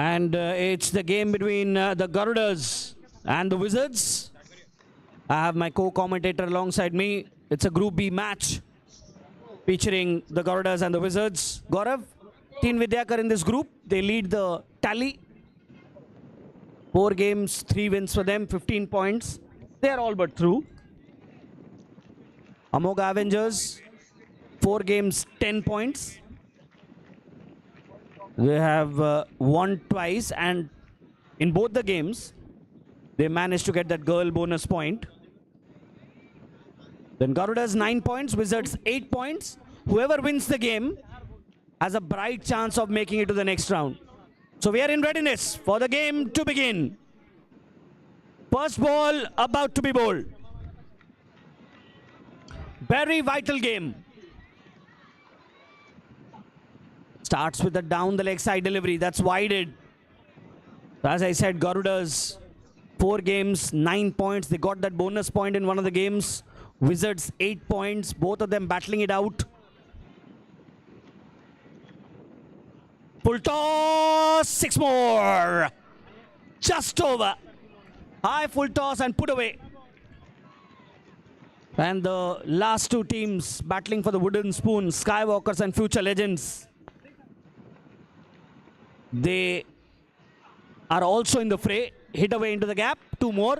And it's the game between the Garudas and the Wizards. I have my co-commentator alongside me. It's a Group B match featuring the Garudas and the Wizards. Gaurav, Team Vidyakar in this group, they lead the tally. 4 games, 3 wins for them, 15 points. They are all but through. Amoga Avengers, 4 games, 10 points. They have won twice, and in both the games, they managed to get that girl bonus point. Then Garudas 9 points, Wizards 8 points. Whoever wins the game has a bright chance of making it to the next round. So we are in readiness for the game to begin. First ball about to be bowled. Very vital game. Starts with the down the leg side delivery. That's wided. As I said, Garudas 4 games, 9 points. They got that bonus point in one of the games. Wizards 8 points. Both of them battling it out. Full toss, 6 more. Just over. High full toss and put away. And the last 2 teams battling for the wooden spoon, Skywalkers and Future Legends. They are also in the fray. Hit away into the gap. 2 more.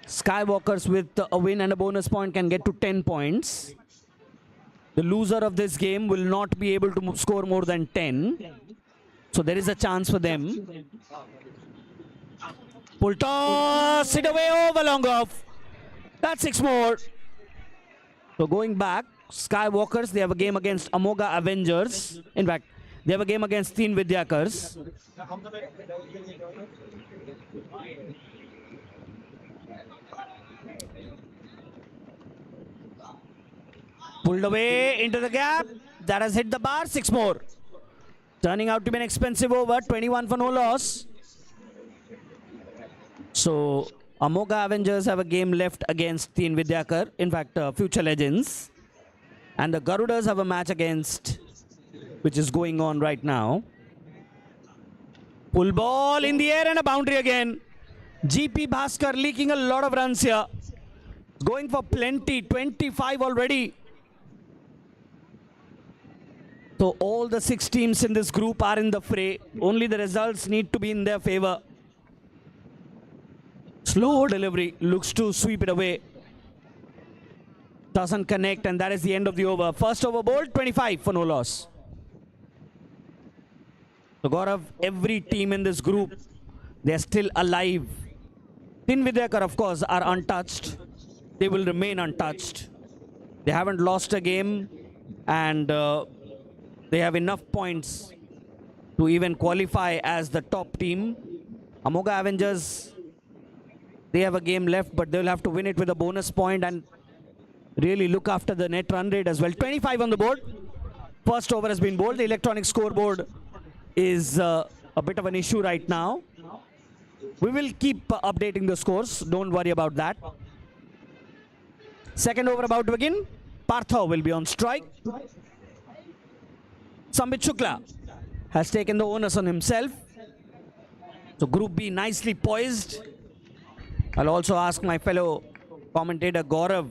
Skywalkers with a win and a bonus point can get to 10 points. The loser of this game will not be able to score more than 10. So there is a chance for them. Full toss. Hit away over long off. That's 6 more. So going back, Skywalkers, they have a game against Amoga Avengers. In fact, they have a game against Team Vidyakars. Pulled away into the gap. That has hit the bar. 6 more. Turning out to be an expensive over. 21 for no loss. So Amoga Avengers have a game left against Team Vidyakar. In fact, Future Legends. And the Garudas have a match against, which is going on right now. Pull ball in the air and a boundary again. GP Bhaskar leaking a lot of runs here. Going for plenty. 25 already. So all the 6 teams in this group are in the fray. Only the results need to be in their favor. Slow delivery. Looks to sweep it away. Doesn't connect, and that is the end of the over. First over bowled, 25 for no loss. So Gaurav, every team in this group, they are still alive. Team Vidyakar, of course, are untouched. They will remain untouched. They haven't lost a game, and they have enough points to even qualify as the top team. Amoga Avengers, they have a game left, but they'll have to win it with a bonus point and really look after the net run rate as well. 25 on the board. First over has been bowled. The electronic scoreboard is a bit of an issue right now. We will keep updating the scores. Don't worry about that. Second over about to begin. Partha will be on strike. Sambit Shukla has taken the onus on himself. So Group B nicely poised. I'll also ask my fellow commentator Gaurav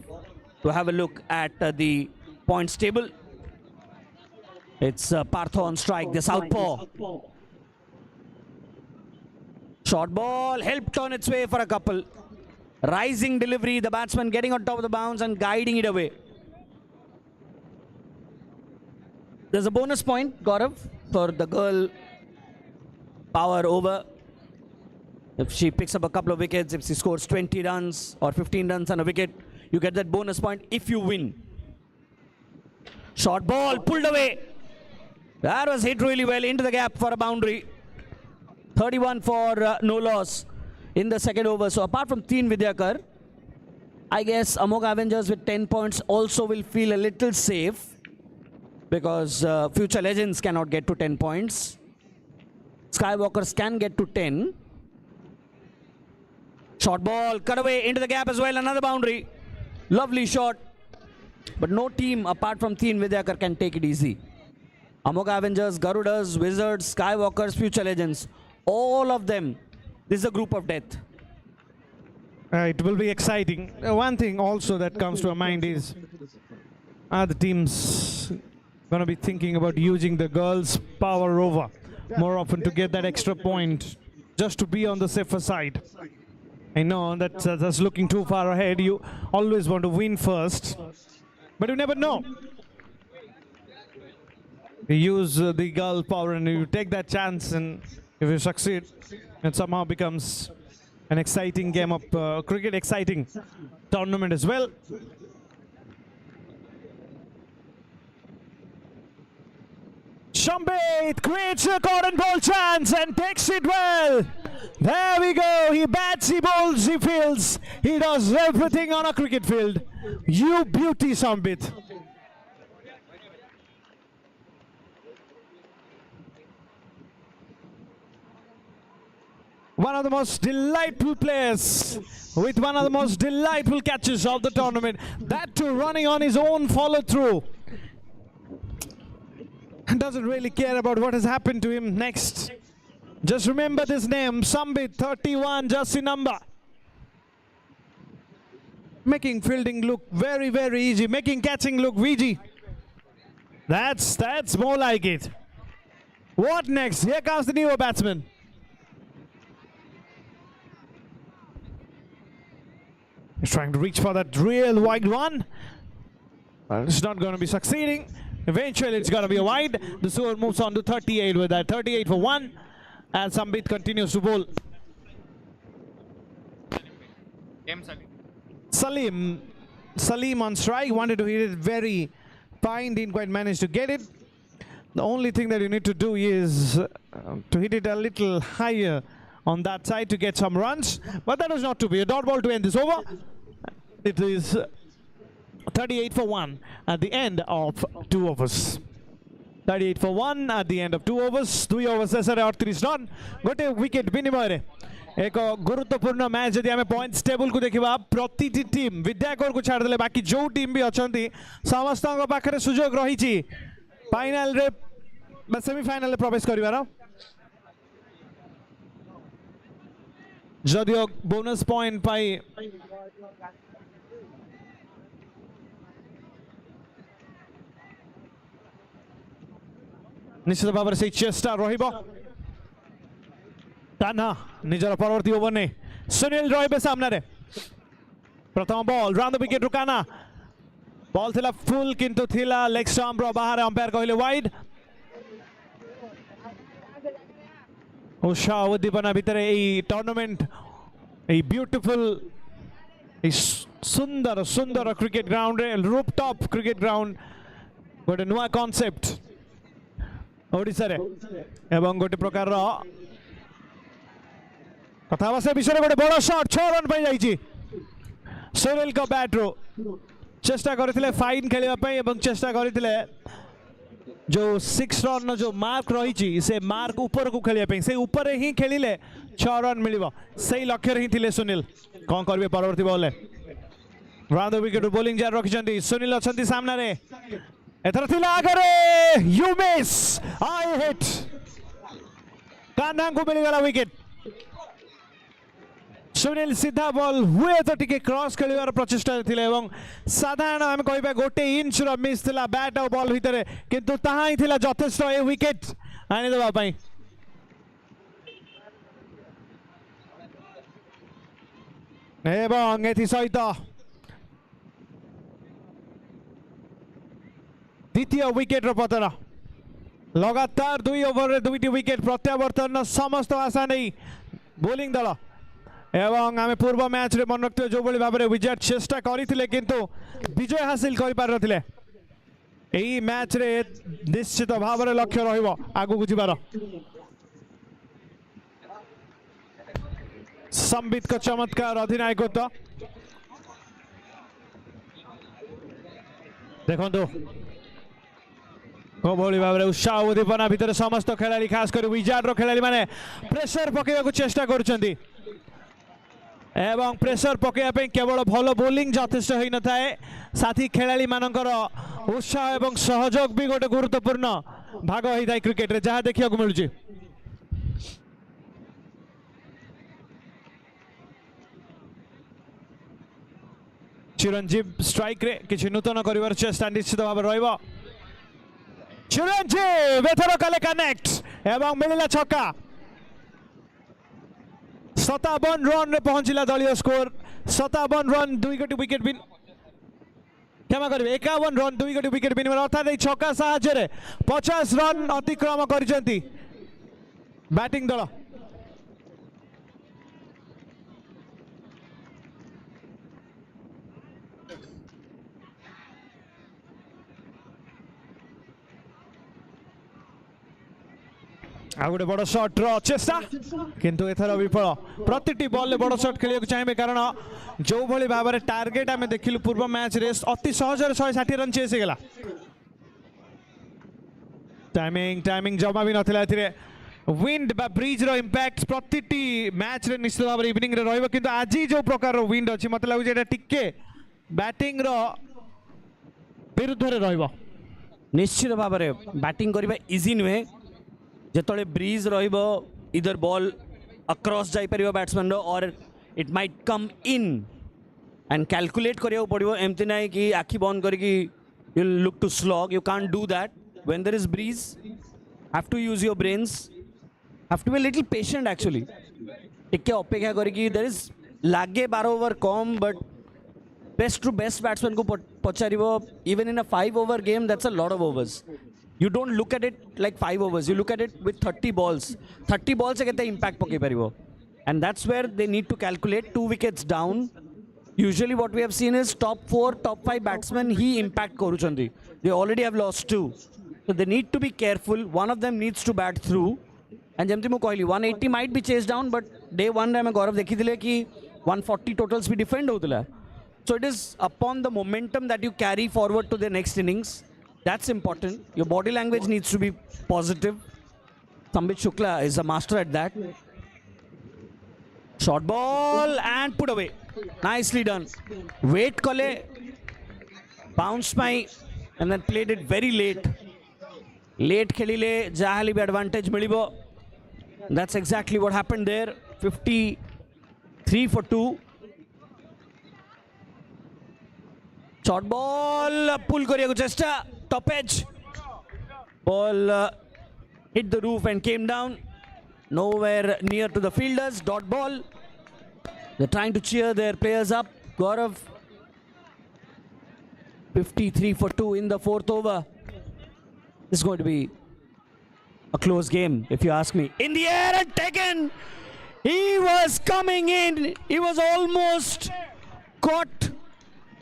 to have a look at the points table. It's Partha on strike, the southpaw. Short ball helped on its way for a couple. Rising delivery, the batsman getting on top of the bounce and guiding it away. There's a bonus point, Gaurav, for the girl power over. If she picks up a couple of wickets, if she scores 20 runs or 15 runs on a wicket, you get that bonus point if you win. Short ball pulled away. That was hit really well into the gap for a boundary. 31 for no loss in the second over. So apart from Team Vidyakar, I guess Amoga Avengers with 10 points also will feel a little safe because Future Legends cannot get to 10 points. Skywalkers can get to 10. Short ball cut away into the gap as well. Another boundary. Lovely shot. But no team apart from Team Vidyakar can take it easy. Amoga Avengers, Garudas, Wizards, Skywalkers, Future Legends. All of them. This is a group of death. It will be exciting. One thing also that comes to our mind is, are the teams going to be thinking about using the girls' power over more often to get that extra point, just to be on the safer side? I know that's looking too far ahead. You always want to win first, but you never know. You use the girl power and you take that chance, and if you succeed, it somehow becomes an exciting game of cricket, exciting tournament as well. Shambit creates a cotton ball chance and takes it well. There we go. He bats, he bowls, he fields. He does everything on a cricket field. You beauty, Shambit. One of the most delightful players with one of the most delightful catches of the tournament. That too running on his own follow through. Doesn't really care about what has happened to him next. Just remember this name, Sambit, 31, jersey number. Making fielding look very, very easy. Making catching look easy. That's more like it. What next? Here comes the newer batsman. He's trying to reach for that real wide one. Well, it's not going to be succeeding. Eventually, it's going to be a wide. The score moves on to 38 with that. 38 for 1. And Sambit continues to bowl. Salim on strike. Wanted to hit it very fine. Didn't quite manage to get it. The only thing that you need to do is to hit it a little higher on that side to get some runs. But that was not to be. A dot ball to end this over. It is 38 for 1 at the end of 2 overs. 38 for 1 at the end of 2 overs. 2 overs sesare 38 run. Gote wicket binimare. Eko guruttwapurna match jodi ame points table ku dekhiba pratiti team Vidyakor ku chhadile baki jo team bi achanti samastanga pakhare sujog rahichi final re semi final re pravesh karibara. Jodio bonus point pai निश्चित भाव से चेष्टा रहिबो ताना निजर परवर्ती over ने सुनील रहिबे सामने रे प्रथम बॉल राउंड द विकेट रुकाना बॉल थिला फुल किंतु थिला लेग स्टंप रो बाहर अंपायर कहले वाइड उषा उद्दीपना भितरे ए टूर्नामेंट ए ब्यूटीफुल ए सुंदर सुंदर क्रिकेट ग्राउंड रे रूफटॉप क्रिकेट ग्राउंड गोटे नुआ कांसेप्ट ओडिसा रे एवं गोटे प्रकार रो कथावासे विषय गोटे बड़ शॉट 6 रन पे जाईची सुनील का बैट रो चेष्टा करथिले फाइन खेलिबा पई एवं चेष्टा करथिले जो 6 रन नो जो मार्क रहिची से मार्क ऊपर को खेलिबा पई से ऊपर ही खेलिले 6 रन मिलिबो सेही लक्ष्य रही थिले सुनील कोन करबे परवर्ती ball round the wicket bowling जार रखिचंती सुनील अछंती सामने रे एथर थिला आगरे you miss I hit Kanha को मिल गला विकेट सुनील सीधा बॉल हुए तो टिके क्रॉस खेलिबार प्रचेष्टा थिले एवं साधारण हम कहबा गोटे इंच रो मिस थिला बैट और बॉल भितरे किंतु ताहा ही थिला यथेष्ट ए विकेट आनी देबा पई एवं एथि सहित द्वितीय विकेट पतन लगातार 2 ओवर 2टी विकेट प्रत्यावर्तन समस्त आशा नहीं बोलिंग दल एवं आम पूर्व मैच रे मन रखते जो भाव में विजय चेष्टा करते किंतु विजय हासिल कर मैच रे निश्चित भाव में लक्ष्य रगू जाबार संबित का चमत्कार अधिनायकत्व देखो कोभली भाव में उत्साह उद्दीपना भितर समस्त खेलाड़ी खास कर विजार्ड रो खेलाड़ी माने प्रेशर पकेवा चेष्टा करुछंती एवं प्रेशर पकेवा केवल भल बोलिंग यथेष्ट होई न थाए साथी खेलाड़ी मानकर उत्साह एवं सहयोग भी गोटे गुरुत्वपूर्ण भाग होई क्रिकेट रे जहाँ देखिया को मिलुची चिरंजीव स्ट्राइक रे किछि नूतन करिवार चेष्टा निश्चित भाव रहिबो चिरंजीव एथर कले कनेक्ट एवं मिलिला छक्का 57 रन रे पहुंचिला दलीय स्कोर 57 रन 2 गोटी विकेट विन क्षमा करिवे 51 रन 2 गोटी विकेट विन अर्थात ए छक्का साहाय्य रे 50 रन अतिक्रम करिसेंती बैटिंग दल आ गोटे बड़ शॉट रो चेष्टा किंतु एथर विफल प्रति बॉल बड़ शॉट खेलिया चाहिए कारण जो भली भाव में टार्गेट आम देखिलु पूर्व मैच रे अति सहज 160 रन चेस गला टाइमिंग टाइमिंग जमा भी नथिला एथिरे विंड बा ब्रिज रो इंपैक्ट प्रति मैच रे निश्चित भाव इवनिंग रे रहइबो किंतु आज जो प्रकार रो विंड अछि मत लागु जे एटा टिके बैटिंग रो विरुद्ध रे रहइबो निश्चित भाव में बैटिंग करबा इजी नुहे जेतले ब्रीज रहिबो इधर बॉल अक्रॉस जाई परिबो बैट्समैन रो और it might come in and calculate करियो पड़िबो एमति नै कि आखि बंद करके you look to slog you can't do that when there is breeze have to use your brains have to be little patient actually टिके अपेक्षा करके देयर इज लागे 12 over come but best to best batsman को पचारिबो even in a 5 over game that's a lot of overs You don't look at it like 5 overs. You look at it with 30 balls. 30 balls से कितना impact पके परिवो. And that's where they need to calculate 2 wickets down. Usually what we have seen is top 4, top 5 batsmen he impact करूचंदी. They already have lost 2. So they need to be careful. One of them needs to bat through. And जेमती मु कहली 180 might be chased down, but day 1 रे मैं गौरव देखी दिले कि 140 totals भी defend होतला. So it is upon the momentum that you carry forward to the next innings. That's important. Your body language needs to be positive. Sambit Shukla is a master at that. Short ball and put away. Nicely done. Wait kale. Bounce my and then played it very late. Late khelile jahali be advantage milibo. That's exactly what happened there. 53 for 2. Short ball pull kariya ko chesta. Top edge. Ball hit the roof and came down. Nowhere near to the fielders. Dot ball. They're trying to cheer their players up. Gaurav. 53 for 2 in the 4th over. This is going to be a close game, if you ask me. In the air and taken. He was coming in. He was almost caught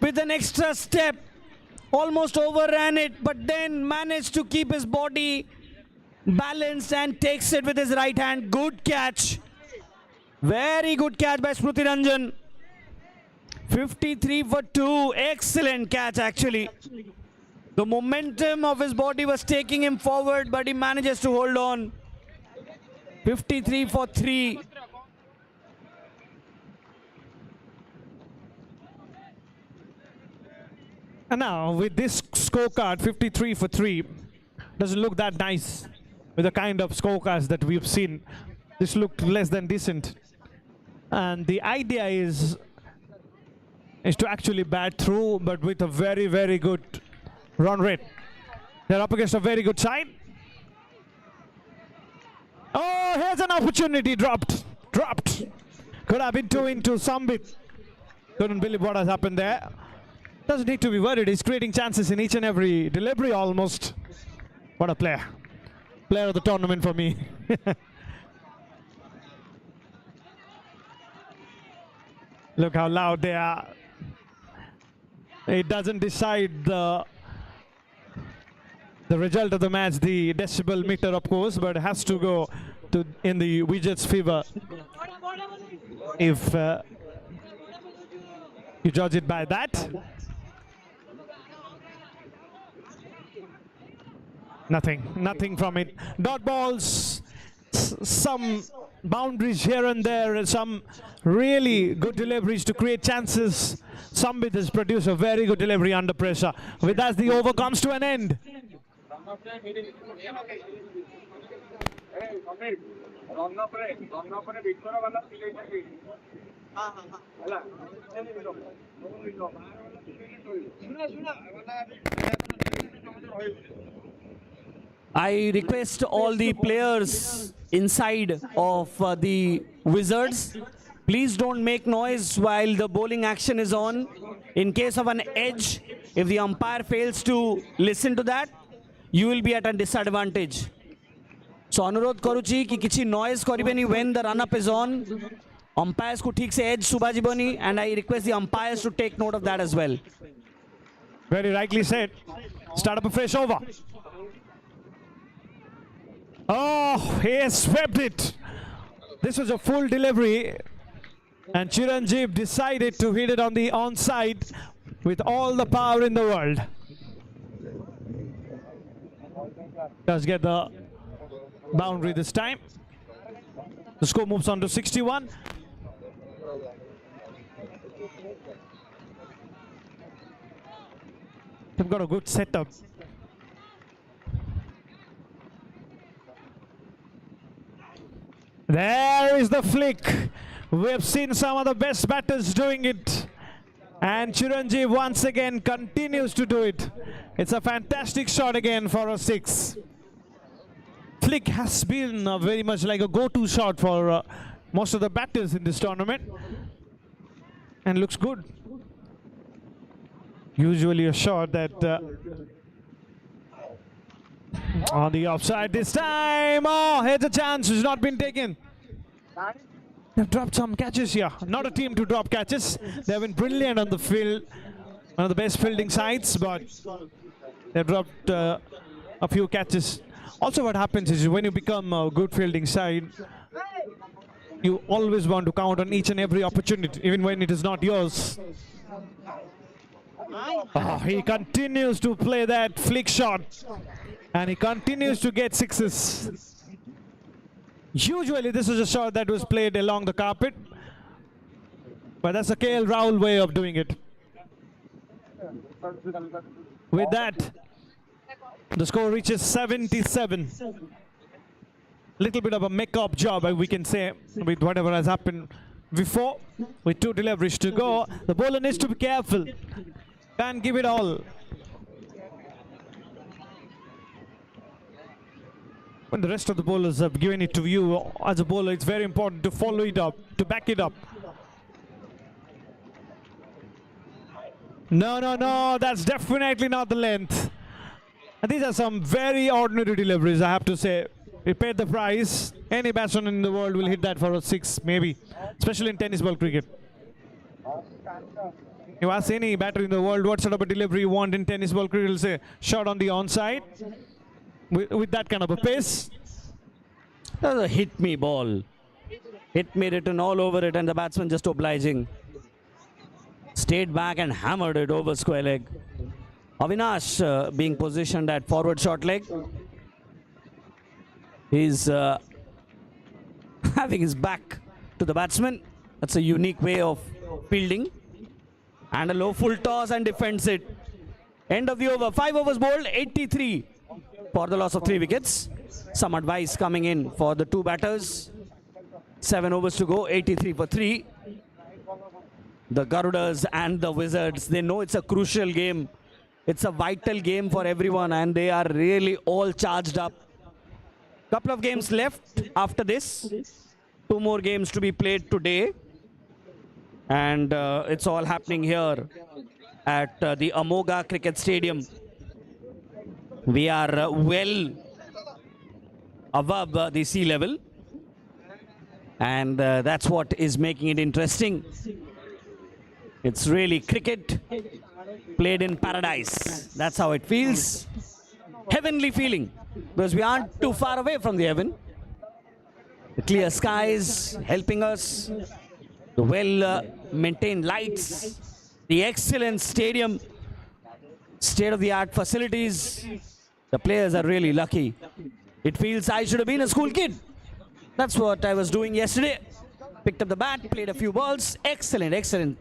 with an extra step. Almost overran it, but then managed to keep his body balanced and takes it with his right hand. Good catch. Very good catch by Smriti Ranjan. 53 for 2. Excellent catch actually. The momentum of his body was taking him forward, but he manages to hold on. 53 for 3. And now with this scorecard 53 for 3 doesn't look that nice with the kind of scorecards that we've seen. This looked less than decent, and the idea is to actually bat through but with a very good run rate. They're up against a very good side. Oh, here's an opportunity. Dropped. Could have been 2 into Sambit. Couldn't believe what has happened there. Doesn't need to be worried. He's creating chances in each and every delivery almost. What a player. Player of the tournament for me. Look how loud they are. It doesn't decide the result of the match, the decibel meter of course, but it has to go to in the widget's favor if you judge it by that. Nothing from it. Dot balls, some boundaries here and there, some really good deliveries to create chances. Sambit has produced a very good delivery under pressure. With that, the over comes to an end. I request all the players inside of the Wizards, please don't make noise while the bowling action is on. In case of an edge, if the umpire fails to listen to that, you will be at a disadvantage. So अनुरोध करुची कि किसी noise करिबेनी when the run up is on. Umpires को ठीक से edge सुबा जीबनी, and I request the umpires to take note of that as well. Very rightly said. Start up a fresh over. Oh, he has swept it. This was a full delivery, and Chiranjeev decided to hit it on the onside with all the power in the world. Does get the boundary this time. The score moves on to 61. They've got a good setup. There is the flick. We have seen some of the best batters doing it, and Chiranjeev once again continues to do it. It's a fantastic shot again for a 6. Flick has been very much like a go-to shot for most of the batters in this tournament, and looks good. Usually a shot that on the offside this time. Oh, here's a chance which has not been taken. They've dropped some catches here. Not a team to drop catches. They've been brilliant on the field. One of the best fielding sides, but they've dropped a few catches. Also what happens is when you become a good fielding side, you always want to count on each and every opportunity, even when it is not yours. Oh, he continues to play that flick shot, and he continues to get 6s. Usually this is a shot that was played along the carpet, but that's a KL Rahul way of doing it. With that, the score reaches 77. Little bit of a make-up job, we can say, with whatever has happened before. With 2 deliveries to go, the bowler needs to be careful. Can't give it all. When the rest of the bowlers have given it to you, as a bowler, it's very important to follow it up, to back it up. No, no, no, that's definitely not the length. And these are some very ordinary deliveries, I have to say. It paid the price. Any batsman in the world will hit that for a 6, maybe, especially in tennis ball cricket. You ask any batter in the world what sort of a delivery you want in tennis ball cricket, he'll say, shot on the onside. With that kind of a pace. That was a hit me ball. Hit me written all over it, and the batsman just obliging. Stayed back and hammered it over square leg. Avinash being positioned at forward short leg. He's having his back to the batsman. That's a unique way of fielding. And a low full toss and defends it. End of the over. 5 overs bowled, 83 for the loss of 3 wickets. Some advice coming in for the 2 batters. 7 overs to go, 83 for 3. The Garudas and the Wizards, they know it's a crucial game. It's a vital game for everyone, and they are really all charged up. Couple of games left after this. 2 more games to be played today. And it's all happening here at the Amoga Cricket Stadium. We are well above the sea level, and that's what is making it interesting. It's really cricket played in paradise. That's how it feels. Heavenly feeling, because we aren't too far away from the heaven. The clear skies helping us, the well-maintained lights, the excellent stadium, state-of-the-art facilities. The players are really lucky. It feels I should have been a school kid. That's what I was doing yesterday. Picked up the bat, played a few balls. Excellent, excellent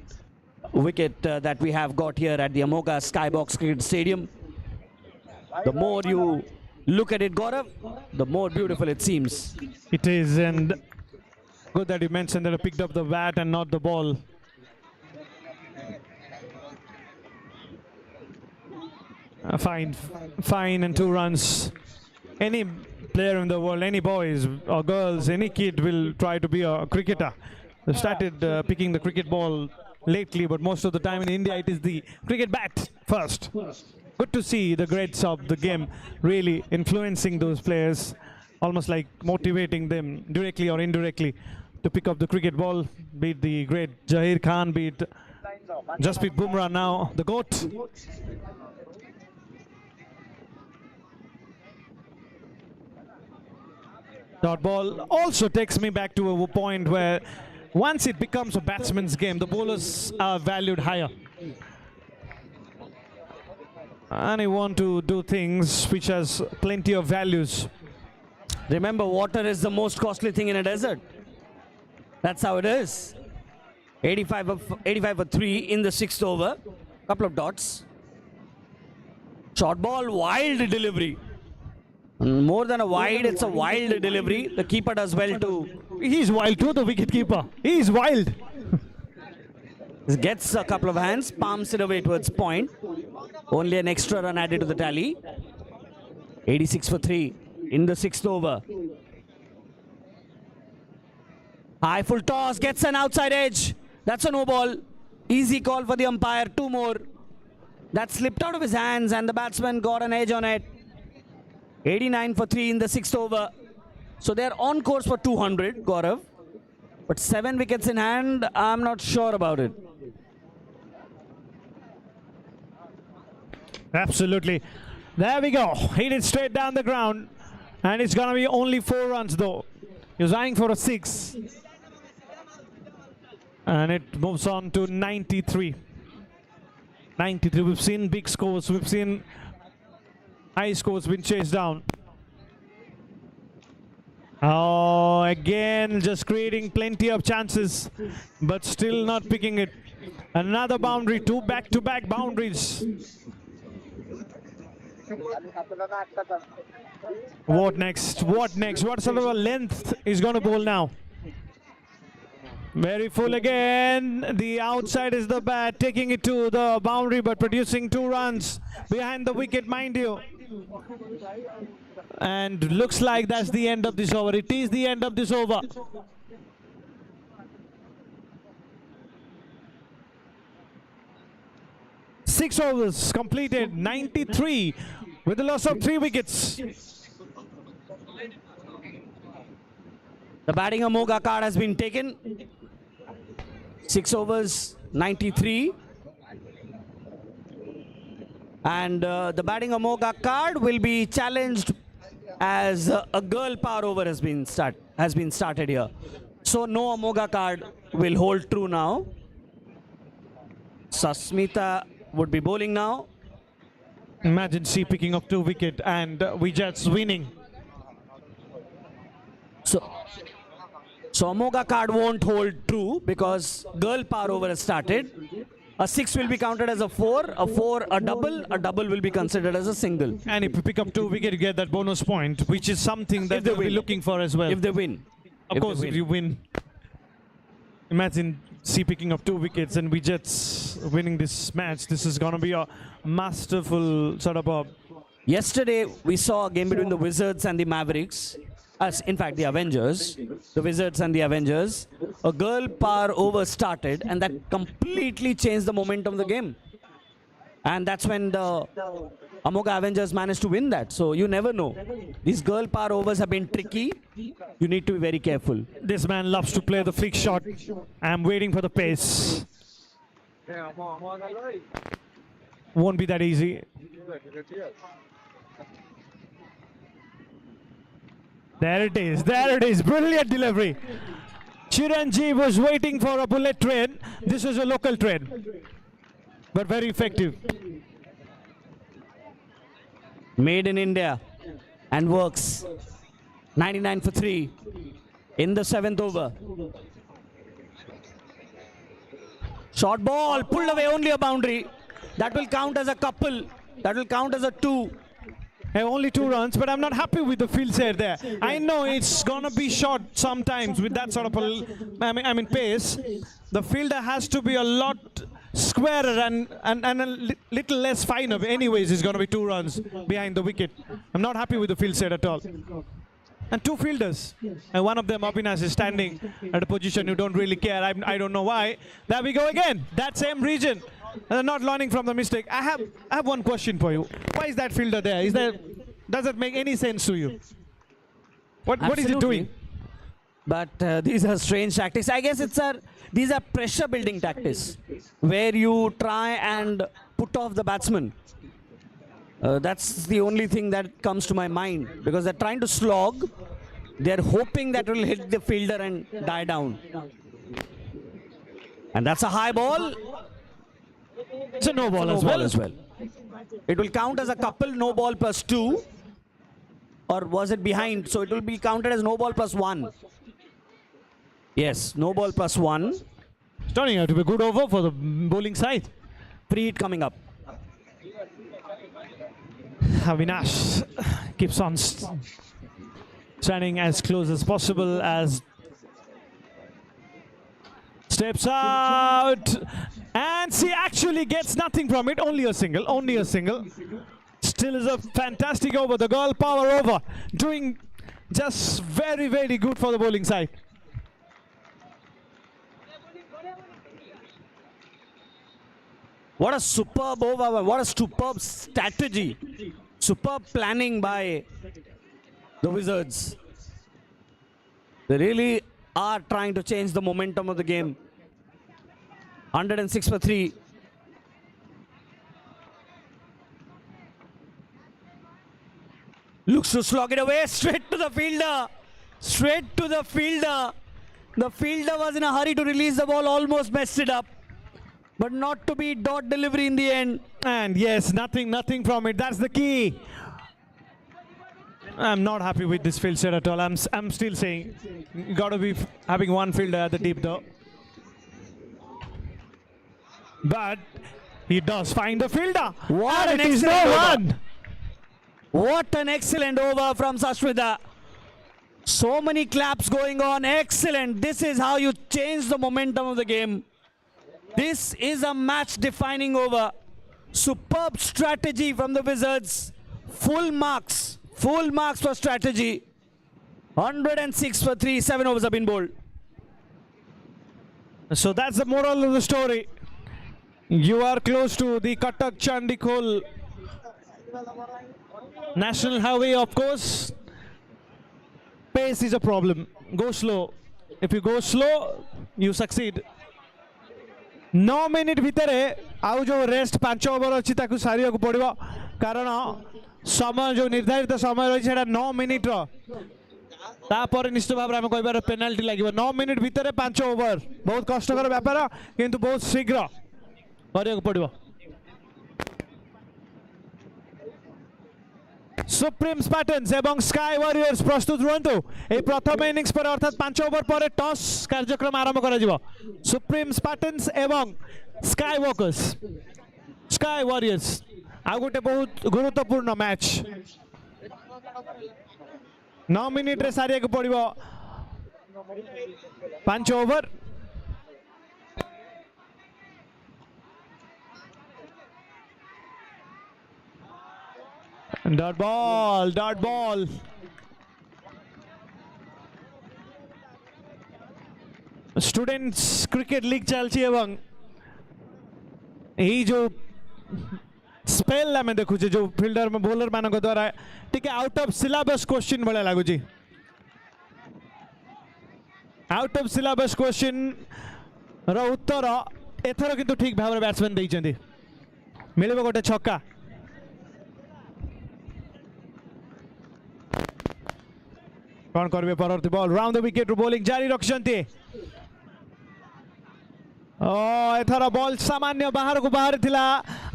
wicket that we have got here at the Amoga Skybox Cricket Stadium. The more you Look at it, Gaurav. The more beautiful it seems. It is, and good that you mentioned that I picked up the bat and not the ball. Fine, and 2 runs. Any player in the world, any boys or girls, any kid will try to be a cricketer. They started picking the cricket ball lately, but most of the time in India it is the cricket bat first. Good to see the greats of the game really influencing those players, almost like motivating them directly or indirectly to pick up the cricket ball. Be it the great Jahir Khan, be it Jasprit Bumrah now, the GOAT. Dot ball also takes me back to a point where once it becomes a batsman's game, the bowlers are valued higher. And you want to do things which has plenty of values. Remember, water is the most costly thing in a desert. That's how it is. 85 for 3 in the 6th over. Couple of dots. Short ball, wild delivery. More than a wide, it's a wild delivery. The keeper does well too. He's wild too, the wicket keeper. He's wild. Gets a couple of hands, palms it away towards point. Only an extra run added to the tally. 86 for 3 in the 6th over. High full toss, gets an outside edge. That's a no ball. Easy call for the umpire, 2 more. That slipped out of his hands and the batsman got an edge on it. 89 for 3 in the 6th over. So they're on course for 200, Gaurav. But 7 wickets in hand, I'm not sure about it. Absolutely. There we go. Hit it straight down the ground. And it's going to be only 4 runs though. He's eyeing for a 6. And it moves on to 93. 93. We've seen big scores. We've seen high scores been chased down. Oh, again, just creating plenty of chances, but still not picking it. Another boundary, 2 back-to-back boundaries. What next? What next? What sort of a length is going to bowl now? Very full again. The outside is the bat, taking it to the boundary, but producing 2 runs behind the wicket, mind you. And looks like that's the end of this over. It is the end of this over. Six overs completed, 93 with the loss of 3 wickets. The batting Amoga card has been taken. 6 overs, 93. And the batting Amoga card will be challenged as a girl power over has been started here. So no Amoga card will hold true now. Sasmita would be bowling now. Imagine she picking up 2 wickets and Vijay's winning. So Amoga card won't hold true because girl power over has started. A 6 will be counted as a 4, a double will be considered as a single. And if you pick up 2 wickets, you get that bonus point, which is something that they'll be looking for as well. If they win. Of course, if you win. Imagine C picking up 2 wickets and Vijay's winning this match. This is going to be a masterful sort of a... Yesterday, we saw a game between the Wizards and the Mavericks. In fact, the Avengers, the Wizards and the Avengers. A girl power over started, and that completely changed the momentum of the game. And that's when the Amoga Avengers managed to win that. So you never know. These girl power overs have been tricky. You need to be very careful. This man loves to play the flick shot. I'm waiting for the pace. Won't be that easy. There it is, there it is, brilliant delivery. Chiranjeev was waiting for a bullet train. This is a local train, but very effective. Made in India and works. 99 for 3 in the 7th over. Short ball, pulled away, only a boundary. That will count as a couple. That will count as a 2. Only 2 runs, but I'm not happy with the field set there. I know it's gonna be short sometimes with that sort of I mean pace. The fielder has to be a lot squarer and a little less finer. Anyways, it's gonna be 2 runs behind the wicket. I'm not happy with the field set at all. And 2 fielders, and one of them, Abhinash, is standing at a position you don't really care. I don't know why. There we go again. That same region. Not learning from the mistake. I have one question for you. Why is that fielder there? Does it make any sense to you? What is it doing? But these are strange tactics. I guess these are pressure building tactics where you try and put off the batsman. That's the only thing that comes to my mind, because they're trying to slog. They're hoping that it will hit the fielder and die down. And that's a high ball. It's a no ball as well. It will count as a couple, no ball plus 2. Or was it behind? So it will be counted as no ball plus 1. Yes, no ball plus 1. It's turning out to be a good over for the bowling side. Free hit coming up. Avinash keeps on standing as close as possible as steps out, and she actually gets nothing from it. Only a single. Still is a fantastic over. The girl power over, doing just very, very good for the bowling side. What a superb over, what a superb strategy. Superb planning by the Wizards. They really are trying to change the momentum of the game. 106 for 3. Looks to slog it away, straight to the fielder. Straight to the fielder. The fielder was in a hurry to release the ball, almost messed it up. But not to be dot delivery in the end. And yes, nothing from it. That's the key. I'm not happy with this field set at all. I'm still saying, gotta be having one fielder at the deep though. But he does find the fielder. What an excellent over. What an excellent over from Sashmita. So many claps going on. Excellent. This is how you change the momentum of the game. This is a match-defining over. Superb strategy from the Wizards. Full marks for strategy. 106 for 3, 7 overs have been bowled. So that's the moral of the story. You are close to the Cuttack Chandikol National Highway, of course. Pace is a problem. Go slow. If you go slow, you succeed. 9 minute भितर आउ जो rest 5 over अच्छी ताकू सारिया को पड़िबो, कारण समय जो निर्धारित समय रही है 9 मिनिट रो तापर निश्चित भाव आम कह पेनाल्टी लगे। 9 मिनिट भितर 5 ओवर बहुत कष्टकर व्यापार, किंतु बहुत शीघ्र करने को पड़िबो। सुप्रीम स्पार्टन्स एवं स्काई वॉरियर्स प्रस्तुत रुहतु। ए प्रथम इनिंग्स पर अर्थात 5 ओवर पर टॉस कार्यक्रम आरंभ करा जिवो। सुप्रीम स्पार्टन्स एवं स्काई वॉकर्स, स्काई वॉरियर्स आ गोटे बहुत गुरुत्वपूर्ण मैच। 9 मिनिट रे सारिया को पड़िबो 5 over. Dot ball students cricket league चलती एवं यही जो स्पेल आम देखुचे जो फिल्डर में बॉलर मान द्वारा टी आउट ऑफ सिलेबस क्वेश्चन भाया लगुच। आउट ऑफ सिलेबस क्वेश्चन रो उत्तर एथर किंतु ठीक भाव बैट्समैन देइछन्ती। मिलिबो गोटे छक्का। कौन करेंगे परवर्ती ball round the wicket bowling जारी रखिछन्ती। एथर बॉल सामान्य बाहर को बाहर थिला।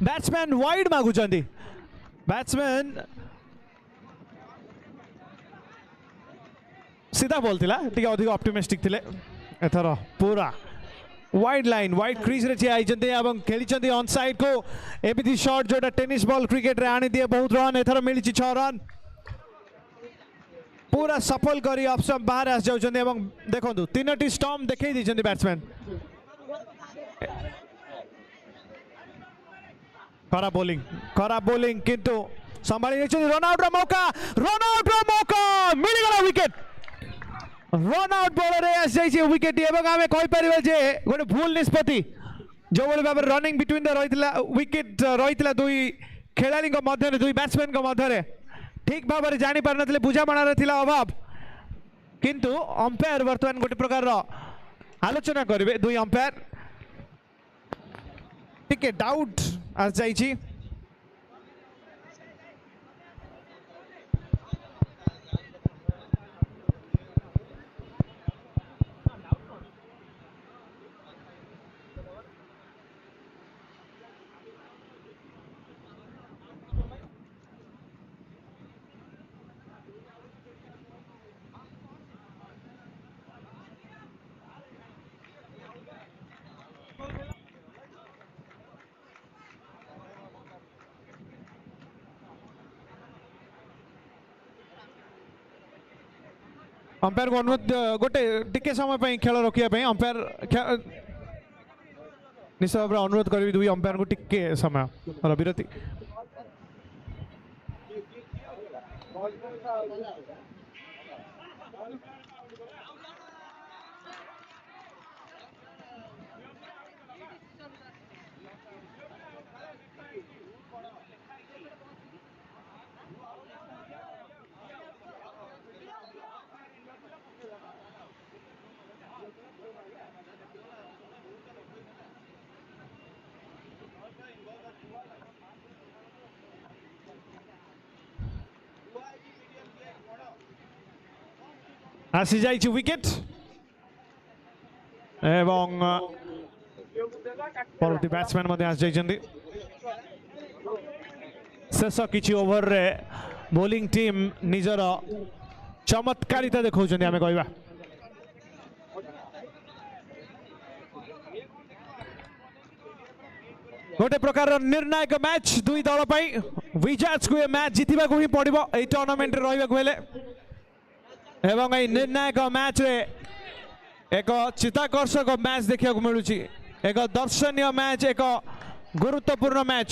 बैट्समैन वाइड मागुछन्ती। बैट्समैन सीधा बॉल थिला, टिके अधिक ऑप्टिमिस्टिक थिले। एथर पूरा वाइड लाइन वाइड क्रीज रे छिया आइचंती एवं खेली ऑन साइड को एमिति शॉट जोटा टेनिस बॉल क्रिकेट रे आनी दिए बहुत रन एथर मिली 6 रन पूरा सफल करी ऑफ स्टंप बाहर आस जाउचंती एवं देखंतु तीनटी स्टंप देखै दिचंती बैट्समैन खराब बॉलिंग किंतु संभाली रहिचंती रन आउट रो मौका मिली गला विकेट रन आउट बॉलर आस जाइछि विकेट एवं आमे कहि परिबे जे गोटे भूल निष्पत्ति जो बोले बाबर रनिंग बिटवीन द रहितला विकेट रहितला दुई खेलाड़ी को मध्य दुई बैट्समैन को मध्य ठीक भाव में जानी पार नथिले बुझामणार थिला अभाव किंतु अंपायर वर्तमान गोटे प्रकार आलोचना करिवे दुई अंपायर टिके डाउट आस जाइछि अंपायर को अनुरोध गोटे टिके समय खेल रखिया अंपायर निश्चित भाव अनुरोध करी दुई अंपायर को टिके समय विरति आसी जाइछि विकेट एवं परवर्ती बैट्समैन मध्य आसी जाइछन्ति शेष किछि ओवर रे बॉलिंग टीम निजर चमत्कारिता देखौछन्ति आमे कहबा गोटे प्रकार निर्णायक मैच दुई दल पई विजर्स को ये मैच जितिबा को ही पड़िबो ए टूर्नामेंट रे रहबा को हेले एवं ए निर्णायक मैच रे एक चित्ताकर्षक मैच देखा मिलूँ एक दर्शनीय मैच एक गुरुत्वपूर्ण मैच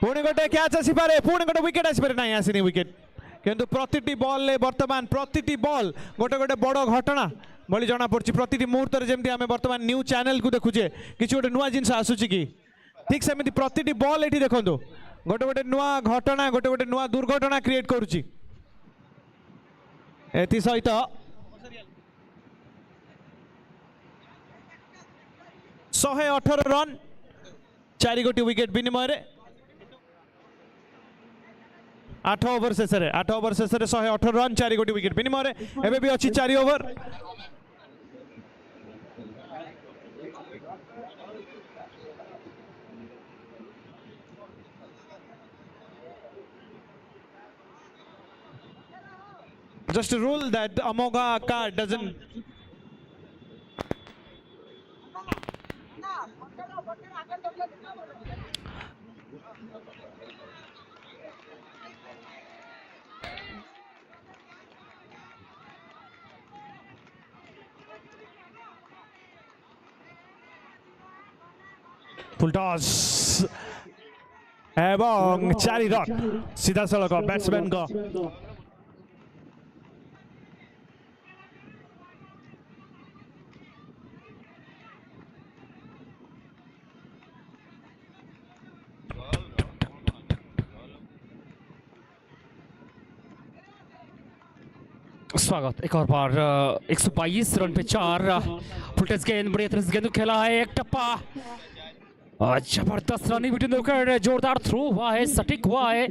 पुणी गोटे कैच आसीपे पुणी गोटे विकेट आसीपे ना आसनी विकेट किंतु प्रति बॉल वर्तमान प्रति बॉल गोटे गोटे बड़ घटना भली जना पड़ी प्रति मुहूर्त जमी आम बर्तमान न्यूज चैनल को देखुचे किसी गोटे नुआ जिनस आसूची कि ठीक सेमती प्रति बॉल ये देखो गोटे गोटे नुआ घटना गोटे गोटे नुआ दुर्घटना क्रिएट करुच्ची एथि सहित 118 रन 4 गोटी विकेट विनिमय 8 ओवर शेष 118 रन 4 गोटी विकेट विनिमय एबे भी अच्छी 4 over just a rule that Amoga card doesn't full toss एवं 4 रन सीधा सड़क बैट्समैन को स्वागत एक और बार 122 रन पे 4 फुलटस गेंद बढ़िया तरह से गेंद खेला है एक टप्पा जबरदस्त रनिंग बिटवीन द विकेट जोरदार थ्रो हुआ है सटीक हुआ है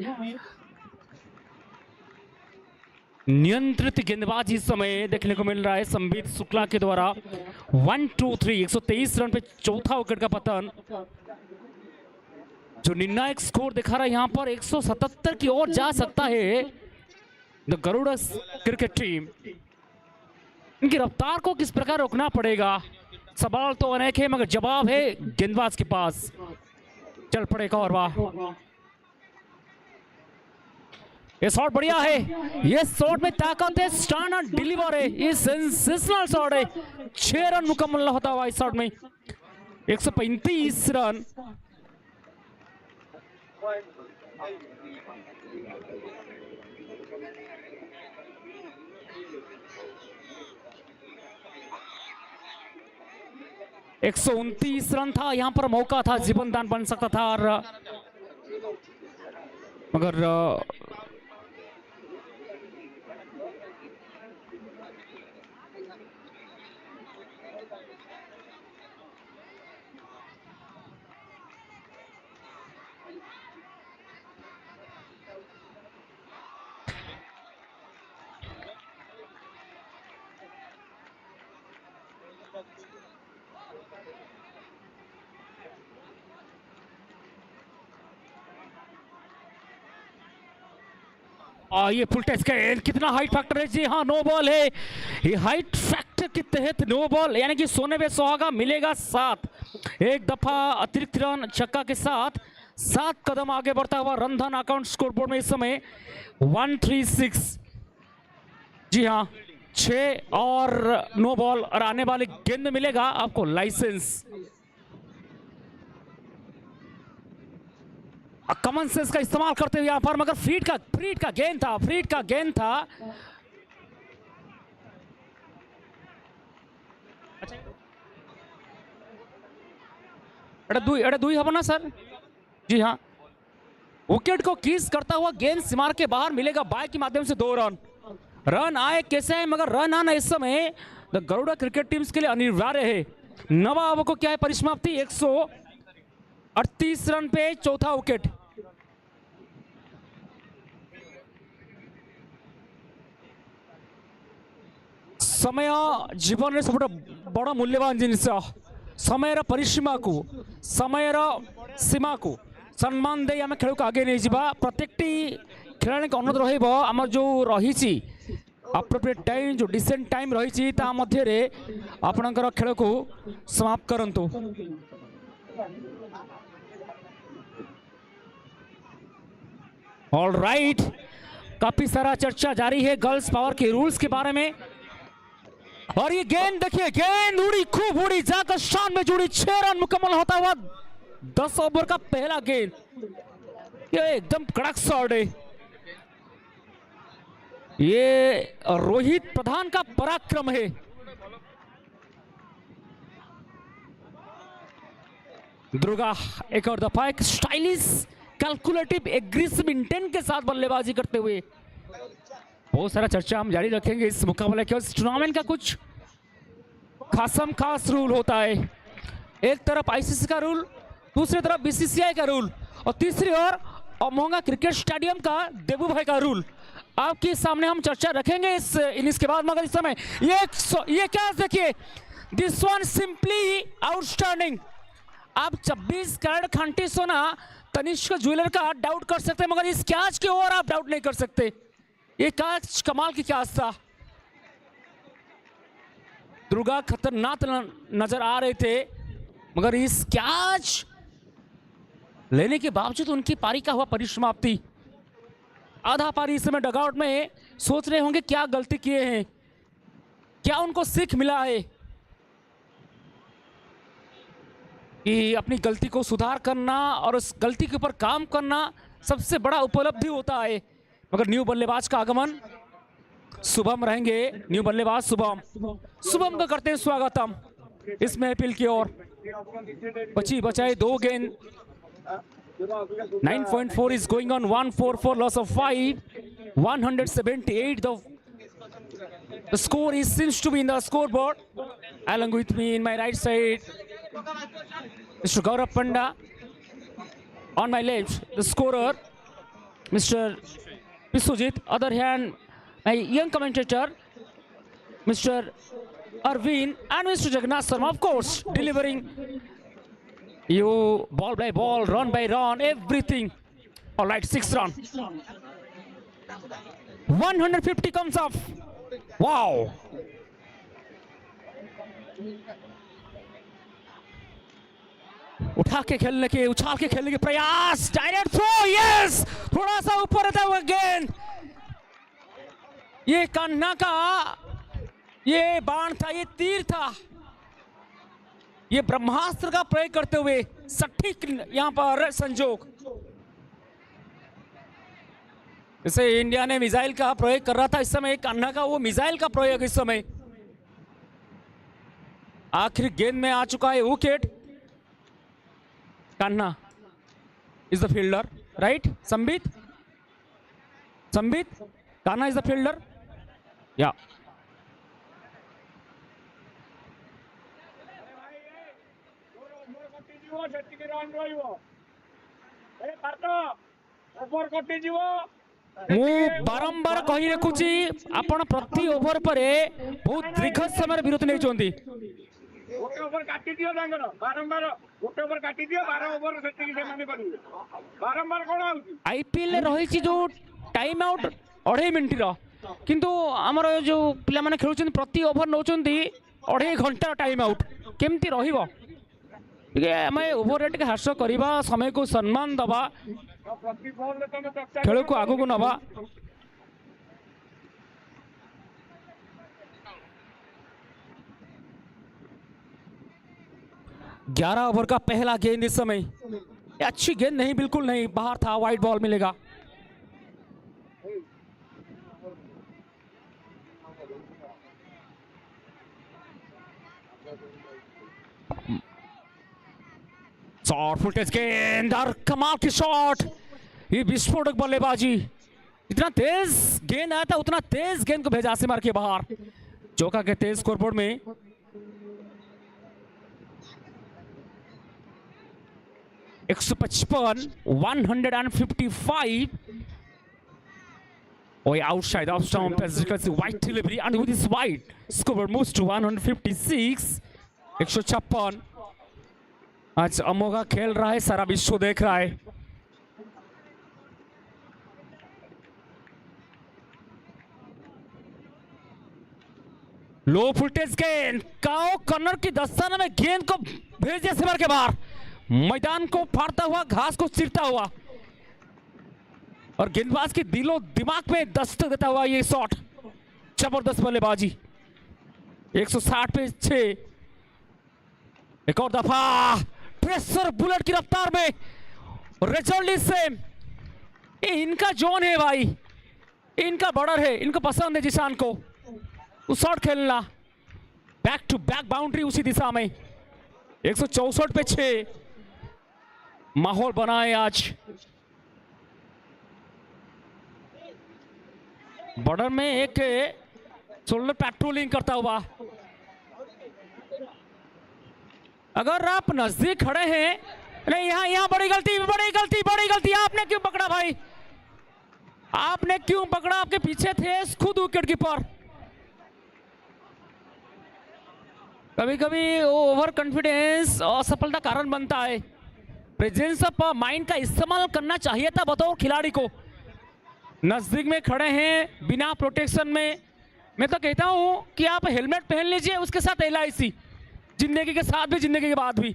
नियंत्रित गेंदबाजी इस समय देखने को मिल रहा है संबित शुक्ला के द्वारा 1 2 3 123 रन पे चौथा विकेट का पतन जो निर्णायक स्कोर दिखा रहा है यहाँ पर 177 की ओर जा सकता है द गरुड़स क्रिकेट टीम इनकी रफ्तार को किस प्रकार रोकना पड़ेगा? सवाल तो अनेक है मगर जवाब है गेंदबाज के पास। चल पड़ेगा और वाह, ये शॉट बढ़िया है, ये शॉट में ताकत है, स्टर्न और डिलीवर है, ये सेंसेशनल शॉट है। 6 रन मुकम्मल होता हुआ इस शॉट में 135 रन। एक 129 रन था, यहां पर मौका था, जीवन दान बन सकता था और मगर ये फुल टेस्ट का कितना हाइट फैक्टर है? जी हाँ, नो बॉल है। ये हाइट फैक्टर के तहत नो बॉल, यानी कि सोने पे सुहागा मिलेगा 7। एक दफा अतिरिक्त रन छक्का के साथ 7 कदम आगे बढ़ता हुआ रनधन अकाउंट स्कोरबोर्ड में इस समय 136। जी हाँ, 6 और नो बॉल और आने वाले गेंद में मिलेगा आपको लाइसेंस। कॉमन सेंस का इस्तेमाल करते हुए यहां पर, मगर फ्रीड का गेंद था। अरे दुई हबना सर। जी हाँ, विकेट को किस करता हुआ गेंद सीमार के बाहर मिलेगा बाय के माध्यम से 2 रन। रन आए कैसे है, मगर रन आना इस समय गरुड़ा क्रिकेट टीम्स के लिए अनिवार्य है। नवाब को क्या है परिसमाप्ति? 138 रन पे चौथा विकेट। समय जीवन में सब बड़ा मूल्यवान जिनिस। समय परिसीमा को, समय सीमा को सम्मान दे आम खेल को आगे नहीं जावा। प्रत्येक खेलाड़ी को अनुरोध रही आम जो रही अप्रोप्रिएट टाइम, जो डिसेंट टाइम रही मध्य आपणकर खेल को समाप्त करंतु। ऑल राइट, काफी सारा चर्चा जारी है गर्ल्स पावर के रूल्स के बारे में। और ये गेंद देखिए, गेंद उड़ी, खूब उड़ी, जाकर शान में जुड़ी। 6 रन मुकम्मल होता हुआ 10 ओवर का पहला गेंद। ये एकदम कड़क शॉट है। ये रोहित प्रधान का पराक्रम है। दुर्गा एक और दफा एक स्टाइलिश, कैलकुलेटिव, एग्रेसिव इंटेंट के साथ बल्लेबाजी करते हुए। बहुत सारा चर्चा हम जारी रखेंगे इस मुकाबले के। इस टूर्नामेंट का कुछ खासम खास रूल होता है। एक तरफ आईसीसी का रूल, दूसरी तरफ बीसीसीआई का रूल, और तीसरी ओर अमोंगा क्रिकेट स्टेडियम का देबू भाई का रूल आपके सामने हम चर्चा रखेंगे इस इनिंग्स के बाद। मगर इस समय ये क्या देखिए, दिस वन सिंपली आउटस्टैंडिंग। आप 26 कैरेट खांटी सोना तनिष्क ज्वेलर का डाउट कर सकते हैं, मगर इस कैच के ओर आप डाउट नहीं कर सकते। ये कैच कमाल की कैच था। दुर्गा खतरनाक नजर आ रहे थे, मगर इस कैच लेने के बावजूद उनकी पारी का हुआ परिसमाप्ति। आधा पारी इस समय डगआउट में सोच रहे होंगे क्या गलती किए हैं, क्या उनको सीख मिला है कि अपनी गलती को सुधार करना और उस गलती के ऊपर काम करना सबसे बड़ा उपलब्धि होता है। मगर न्यू बल्लेबाज का आगमन, शुभम रहेंगे न्यू बल्लेबाज शुभम को करते हैं स्वागतम इस महफिल की ओर। बची बचाए 2 गेंद। 9.4 is going on, 144 loss of 5, 178 the score is seems to be in the scoreboard. Along with me in my right side, Mr. Gaurav Panda. On my left, the scorer, Mr. Biswajit. Other hand, my young commentator, Mr. Arvind, and Mr. Jagannath Sharma, of course, delivering you ball by ball, run by run, everything. All right, 6 run. 150 comes off. Wow. उठा के खेलने के, उछाल के खेलने के प्रयास, direct throw, yes, थोड़ा सा ऊपर रहता हुआ गेंद। ये कान्हा का ये बाण था, ये तीर था, ये ब्रह्मास्त्र का प्रयोग करते हुए सटीक यहां पर संजोग। जैसे इंडिया ने मिसाइल का प्रयोग कर रहा था, इस समय कान्हा का वो मिसाइल का प्रयोग इस समय। आखिर गेंद में आ चुका है wicket. Kanha is the fielder, right? Sambit, Kanha is the fielder, या बारंबार कही रखुची आपण प्रति ओवर पर बहुत दीर्घ समय विरति नहीं चाहती। आईपीएल रही जो टाइम आउट 2.5 मिनिट किंतु आमर जो पिला माने खेलुछन प्रति ओवर नौचन 2.5 घंटा टाइम आउट केमती रहिबो? आम ओवर रेट के ह्रास करवा, समय को सम्मान दबा, खेल को आगू को नवा। ग्यारह ओवर का पहला गेंद इस समय, अच्छी गेंद नहीं, बिल्कुल नहीं, बाहर था, वाइड बॉल मिलेगा। शॉट, फुल टच गेंद और कमाल की शॉट, ये विस्फोटक बल्लेबाजी। इतना तेज गेंद आया था, उतना तेज गेंद को भेजा से मार के बाहर। चौका के तेज स्कोरबोर्ड में 155, 155. Oh, outside off stump as you can see, wide delivery, and with this wide scoreboard moves to 156. 156. आज अमोघा खेल रहा है, सारा विश्व देख रहा है। लो फुटेज गेंद, काओ कॉर्नर की दस्ताना में गेंद को भेज दिया सीमा के बाहर, मैदान को फाड़ता हुआ, घास को चीरता हुआ, और गेंदबाज के दिलो दिमाग में दस्तक देता हुआ ये शॉट। जबरदस्त बल्लेबाजी। 160 पे 6। एक और दफा प्रेशर बुलेट की रफ्तार में, रिजल्ट इज सेम। ये इनका जोन है भाई, इनका बॉर्डर है, इनको पसंद है जिशान को शॉट खेलना। बैक टू बैक बाउंड्री उसी दिशा में। 164 पे 6। माहौल बना है आज। बॉर्डर में एक शोल्डर पेट्रोलिंग करता हुआ। अगर आप नजदीक खड़े हैं, नहीं यहाँ बड़ी गलती, बड़ी गलती, बड़ी गलती। आपने क्यों पकड़ा भाई? आपने क्यों पकड़ा? आपके पीछे थे खुद विकेट कीपर। कभी कभी ओवर कॉन्फिडेंस असफलता कारण बनता है। प्रेजेंस ऑफ माइंड का इस्तेमाल करना चाहिए था बतौर खिलाड़ी को। नजदीक में खड़े हैं बिना प्रोटेक्शन में, मैं तो कहता हूं कि आप हेलमेट पहन लीजिए, उसके साथ LIC, जिंदगी के साथ भी, जिंदगी के बाद भी।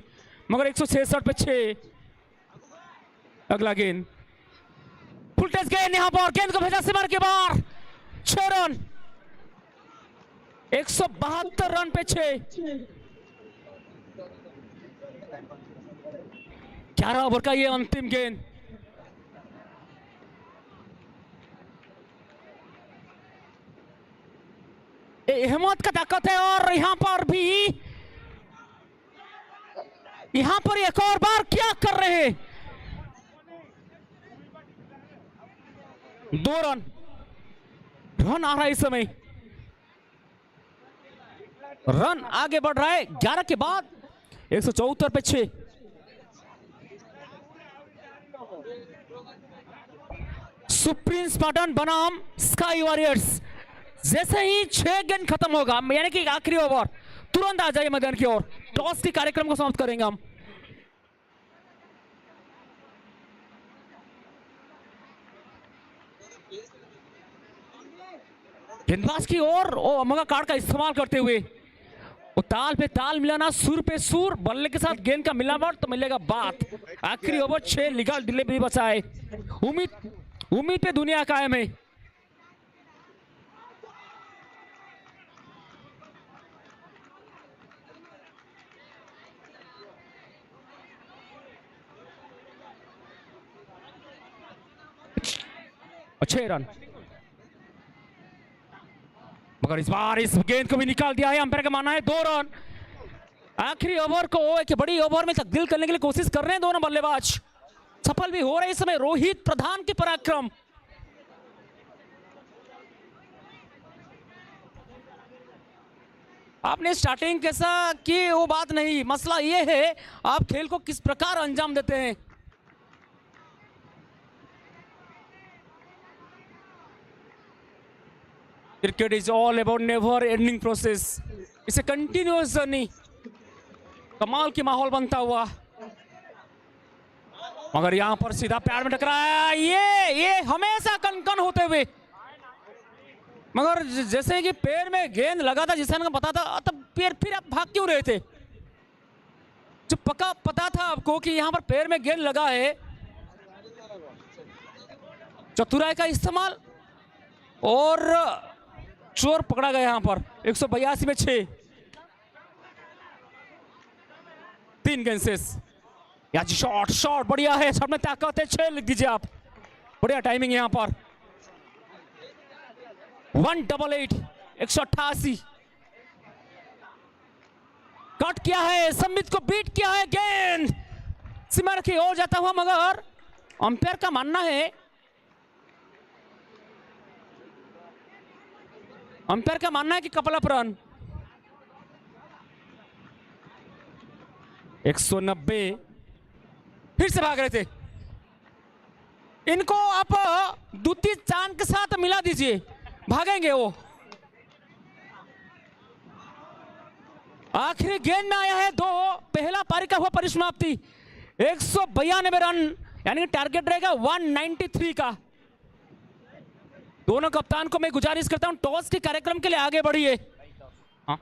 मगर 166 पे 6। अगला गेंद, फुल टच गेंद, यहां पर गेंद को भेजा सीमा के बाहर। 6 रन, 172 रन पे 6। 11 ओवर का ये अंतिम गेंद। हिम्मत का ताकत है, और यहां पर भी, यहां पर एक और बार क्या कर रहे हैं? 2 रन, रन आ रहा है इस समय, रन आगे बढ़ रहा है 11 के बाद। 174 पे 6। सुप्रीम स्पार्टन बनाम स्काई वॉरियर्स। जैसे ही 6 गेंद खत्म होगा, यानी कि आखिरी ओवर, तुरंत आ जाइए मैदान की ओर। टॉस के कार्यक्रम को समाप्त करेंगे हम। गेंदबाज की ओर अमोघा कार्ड का इस्तेमाल करते हुए वो ताल पे ताल मिलाना, सुर पे सुर, बल्ले के साथ गेंद का मिलावट तो मिलेगा बात। आखिरी ओवर 6 लीगल डिलीवरी बचाए। उम्मीद पे दुनिया कायम है। अच्छे रन, मगर इस बार इस गेंद को भी निकाल दिया है। अंपायर का मानना है 2 रन। आखिरी ओवर को एक बड़ी ओवर में तब्दील करने के लिए कोशिश कर रहे हैं दोनों बल्लेबाज, सफल भी हो रहे इस समय। रोहित प्रधान के पराक्रम। आपने स्टार्टिंग कैसा की वो बात नहीं, मसला ये है आप खेल को किस प्रकार अंजाम देते हैं। Cricket is all about never ending process. इसे कंटिन्यूअस जर्नी, कमाल की माहौल बनता हुआ, मगर यहां पर सीधा पैर में टकराया। ये हमेशा कनकन होते हुए, मगर जैसे कि पैर में गेंद लगा था, जिसे हमको पता था, तब पैर फिर आप भाग क्यों रहे थे? जो पता था आपको कि यहां पर पैर में गेंद लगा है, चतुराई का इस्तेमाल और चोर पकड़ा गया यहां पर। 182 में 6, 3 गेंसेस। शॉट बढ़िया है, सब में ताकत है। 6 लिख दीजिए आप, बढ़िया टाइमिंग यहां पर। 188, 188 कट किया है, संबित को बीट किया है। गेंद सीमा की ओर जाता हुआ, मगर अंपायर का मानना है, कि कपल अप रन। 190 फिर से भाग रहे थे, इनको आप द्वितीय चांद के साथ मिला दीजिए, भागेंगे वो। आखिरी गेंद में आया है 2, पहला पारी का हुआ परिसमाप्ति। 192 रन, यानी कि टारगेट रहेगा 193 का। दोनों कप्तान को मैं गुजारिश करता हूं, टॉस के कार्यक्रम के लिए आगे बढ़िए। हाँ?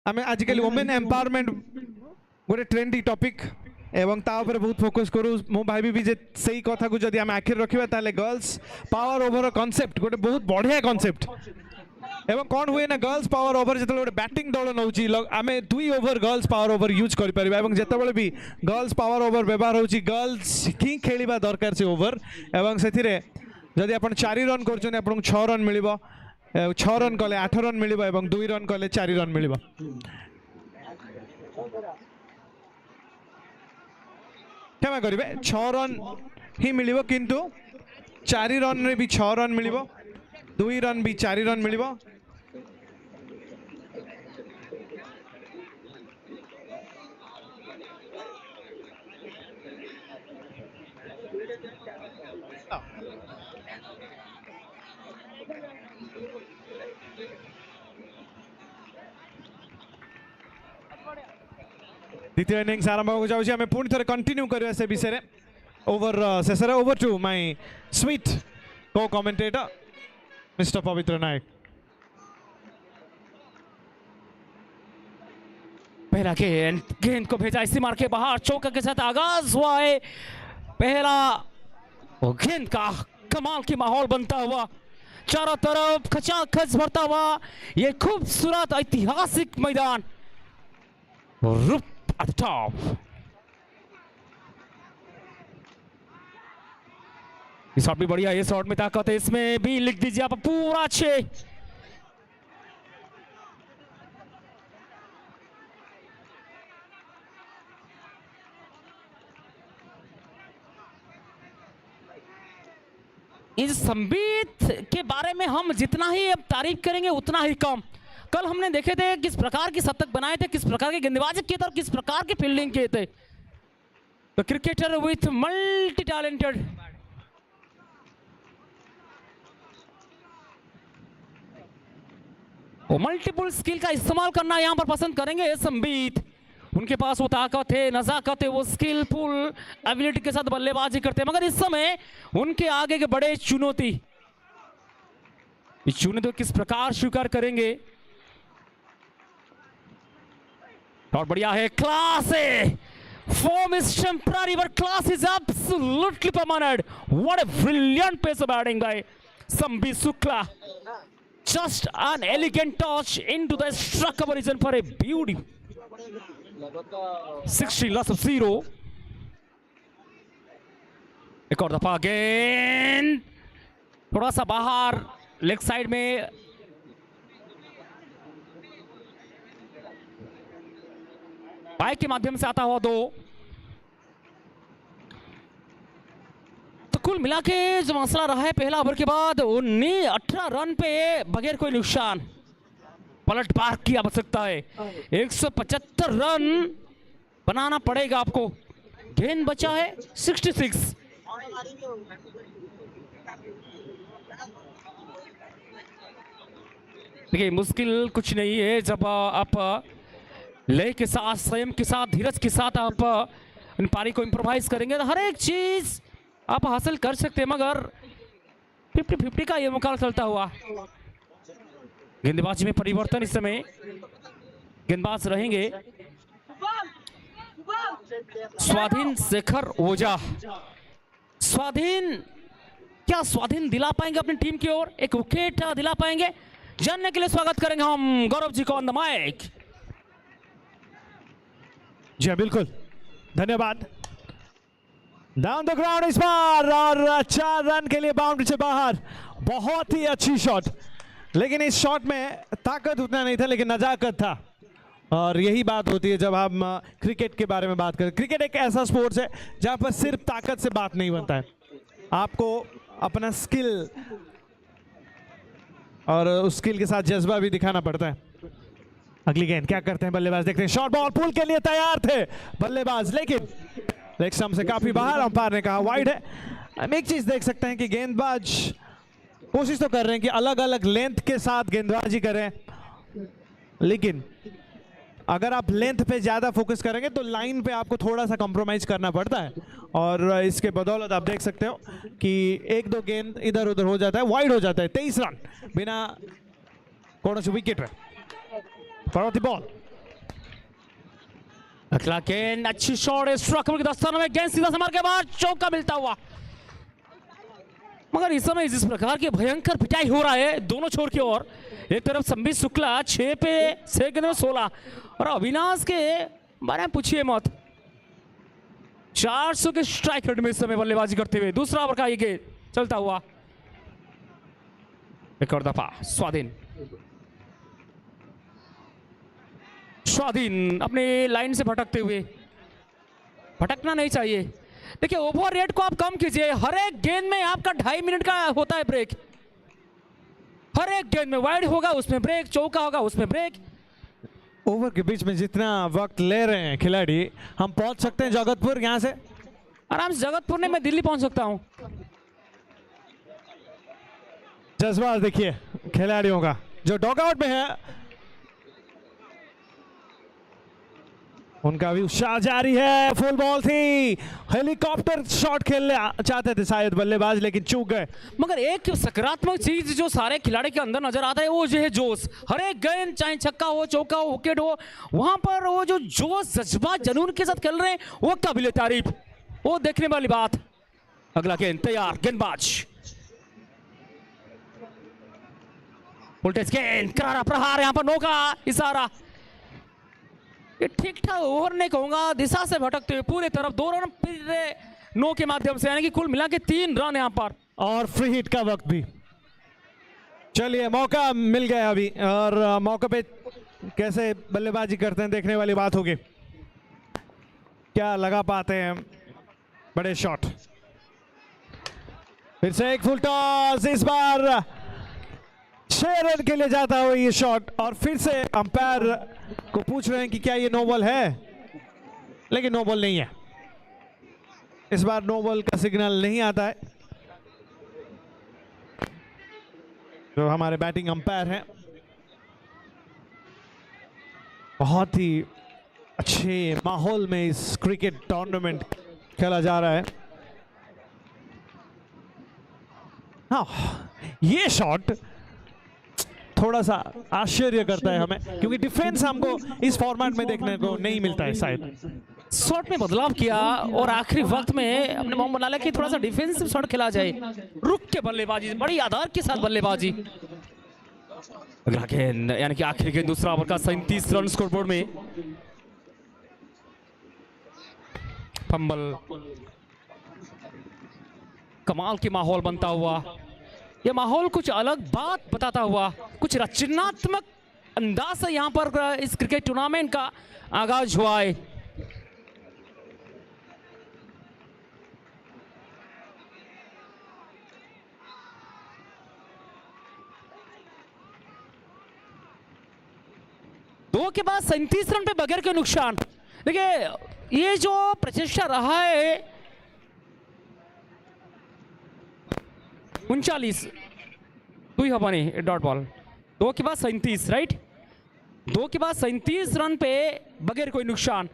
आम आजिकल वुमेन एम्पावरमेंट गोटे ट्रेंडी टॉपिक एवं ता ऊपर बहुत फोकस करू मु भाबी भी जे सही कथा को जदी हम आखिर रखिबा ताले गर्ल्स पावर ओवर कांसेप्ट गोटे बहुत बढ़िया कांसेप्ट एवं कौन हुए ना गर्ल्स पावर ओवर जतले गोटे बैटिंग दल नउची आमे 2 over girls power over use करि परिबा एवं जतबेले भी गर्ल्स पावर ओवर व्यवहार होची गर्ल्स की खेलिबा दरकार से ओवर एवं सेथिरे जदी आपण 4 रन करछन आपण 6 रन मिलिबो 6 रन कले 8 रन मिलिबो एवं 2 रन कले 4 रन मिलिबो क्षमा करेंगे 6 रन ही मिलिबो किंतु 4 रन रे भी 6 रन मिलिबो 2 रन भी 4 रन मिलिबो द्वितीय इनिंग्स आरंभ हो जाउछि हमें पुणी थरे कंटिन्यू करबा से विषय रे ओवर सेसरे over to my sweet co-commentator mister Pavitra Nayak. पहला गेंद को भेजा इसी मार के बाहर चौका के साथ आगाज हुआ है पहला गेंद का कमाल की माहौल बनता हुआ चारों तरफ खचाखच भरता हुआ ये खूबसूरत ऐतिहासिक मैदान रूप at the top. इस शॉट भी बढ़िया, ये शॉट में ताकत है, इसमें भी लिख दीजिए आप पूरा अच्छे। इस संबित के बारे में हम जितना ही अब तारीफ करेंगे उतना ही कम। कल हमने देखे थे किस प्रकार की शतक बनाए थे, किस प्रकार की गेंदबाजी किए थे और किस प्रकार की फील्डिंग किए थे। The cricketer with multi talented. वो मल्टीपल स्किल का इस्तेमाल करना यहां पर पसंद करेंगे संबित। उनके पास वो ताकत है, नजाकत है, वो स्किलफुल एबिलिटी के साथ बल्लेबाजी करते हैं, मगर इस समय उनके आगे के बड़े चुनौती। इस चुनौती किस प्रकार स्वीकार करेंगे। और बढ़िया है, क्लास है, form is temporary but class is absolutely permanent. What a brilliant pace of batting by Sambit Shukla. Just an elegant touch into the struck origin for a beauty. 60 loss of 0. एक और दफा अगेन थोड़ा सा बाहर लेग साइड में। Bike के माध्यम से आता हुआ 2। तो कुल मिला के जो मसला रहा है पहला ओवर के बाद 18 रन पे बगैर कोई नुकसान पलटवार की आवश्यकता है। 175 रन बनाना पड़ेगा आपको। गेंद बचा है 66। देखिए मुश्किल कुछ नहीं है जब आप लय के साथ, संयम के साथ, धीरज के साथ आप इन पारी को इम्प्रोवाइज करेंगे तो हर एक चीज आप हासिल कर सकते हैं। मगर 50-50 का ये मुकाबला चलता हुआ। गेंदबाजी में परिवर्तन इस समय। गेंदबाज रहेंगे स्वाधीन शेखर ओझा। स्वाधीन, क्या स्वाधीन दिला पाएंगे अपनी टीम की ओर, एक विकेट दिला पाएंगे? जानने के लिए स्वागत करेंगे हम गौरव जी को ऑन द माइक। जी बिल्कुल, धन्यवाद। डाउन द ग्राउंड इस बार और 4 रन के लिए बाउंड्री से बाहर। बहुत ही अच्छी शॉट, लेकिन इस शॉट में ताकत उतना नहीं था लेकिन नजाकत था। और यही बात होती है जब हम क्रिकेट के बारे में बात करें। क्रिकेट एक ऐसा स्पोर्ट्स है जहां पर सिर्फ ताकत से बात नहीं बनता है, आपको अपना स्किल और उस स्किल के साथ जज्बा भी दिखाना पड़ता है। अगली गेंद क्या करते हैं बल्लेबाज, देखते हैं। शॉर्ट बॉल पुल के लिए तैयार थे बल्लेबाज, लेकिन लेग स्टंप से काफी बाहर। अंपायर ने कहा वाइड है। हम एक चीज देख सकते हैं कि गेंदबाज कोशिश तो कर रहे हैं कि अलग अलग लेंथ के साथ गेंदबाजी करें, लेकिन अगर आप लेंथ पे ज्यादा फोकस करेंगे तो लाइन पे आपको थोड़ा सा कॉम्प्रोमाइज करना पड़ता है। और इसके बदौलत आप देख सकते हो कि 1-2 गेंद इधर उधर हो जाता है, वाइड हो जाता है। 23 रन बिना कौन सी विकेट है। परवर्ती बॉल अगला गेंद अच्छी शॉट है, स्ट्रोक के दस्तानों में गेंद सीधा समर के बाद चौका मिलता हुआ। मगर इस समय जिस प्रकार की भयंकर पिटाई हो रहा है दोनों छोर की ओर, एक तरफ संबित शुक्ला 6 पे 6 गेंद में 16 और अविनाश के बारे में पूछिए मत। 400 के स्ट्राइक रेट में इस समय बल्लेबाजी करते हुए दूसरा ओवर का ये गेंद चलता हुआ। एक और दफा स्वाधीन अपने लाइन से भटकते हुए, भटकना नहीं चाहिए। देखिए ओवर रेट को आप कम कीजिए, हर एक गेंद में आपका 2.5 मिनट का होता है ब्रेक। हर एक गेंद में वाइड होगा उसमें ब्रेक, चौका होगा उसमें ब्रेक। ओवर के बीच में जितना वक्त ले रहे हैं खिलाड़ी, हम पहुंच सकते हैं जगतपुर यहां से आराम से। जगतपुर नहीं, मैं दिल्ली पहुंच सकता हूं। जज्बात देखिए खिलाड़ियों का जो डॉगआउट में है, उनका भी उत्साह जारी है। फुल बॉल थी, हेलीकॉप्टर शॉट खेलने चाहते थे शायद बल्लेबाज, लेकिन चूक गए। मगर एक सकारात्मक चीज जो सारे खिलाड़ी के अंदर नजर आता है वो जो है जोश। हर एक गेंद चाहे छक्का हो, चौका हो, विकेट हो, वहां पर वो जो जोश, जज्बा, जुनून के साथ खेल रहे हैं वो काबिले तारीफ, वो देखने वाली बात। अगला गेंद तैयार, गेंदबाज वोल्टेज गेंद, करारा प्रहार, यहां पर नौका इशारा। ये ठीक ठाक ओवर नहीं कहूंगा, दिशा से भटकते हुए पूरी तरफ 2 रन फिर नो के माध्यम से, यानी कि कुल मिला के 3 रन यहां पर। और फ्री हिट का वक्त भी। चलिए मौका मिल गया अभी, और मौके पे कैसे बल्लेबाजी करते हैं देखने वाली बात होगी। क्या लगा पाते हैं बड़े शॉट। फिर से एक फुल टॉस, इस बार 6 रन के लिए जाता हुआ ये शॉट, और फिर से अंपायर को पूछ रहे हैं कि क्या ये नो बॉल है, लेकिन नो बॉल नहीं है। इस बार नो बॉल का सिग्नल नहीं आता है। जो हमारे बैटिंग अंपायर हैं, बहुत ही अच्छे माहौल में इस क्रिकेट टूर्नामेंट खेला जा रहा है। हाँ, ये शॉट थोड़ा सा आश्चर्य करता है हमें, क्योंकि डिफेंस हमको इस फॉर्मेट में देखने को नहीं मिलता है शायद। शॉट में बदलाव किया और आखिरी वक्त में अपने मोहम्मद बना लिया कि थोड़ा सा डिफेंसिव शॉट खेला जाए, रुक के बल्लेबाजी, बड़ी आधार के साथ बल्लेबाजी। अगला गेंद, यानी कि आखिरी गेंद दूसरा ओवर का 37 रन स्कोरबोर्ड में। फंबल, कमाल की माहौल बनता हुआ, यह माहौल कुछ अलग बात बताता हुआ, कुछ रचनात्मक अंदाज से यहां पर इस क्रिकेट टूर्नामेंट का आगाज हुआ है। दो के बाद 37 रन पे बगैर के नुकसान। देखिए ये जो प्रचेष्टा रहा है 39 दुई हवानी डॉट बॉल, 2 के बाद 37, राइट, 2 के बाद 37 रन पे बगैर कोई नुकसान।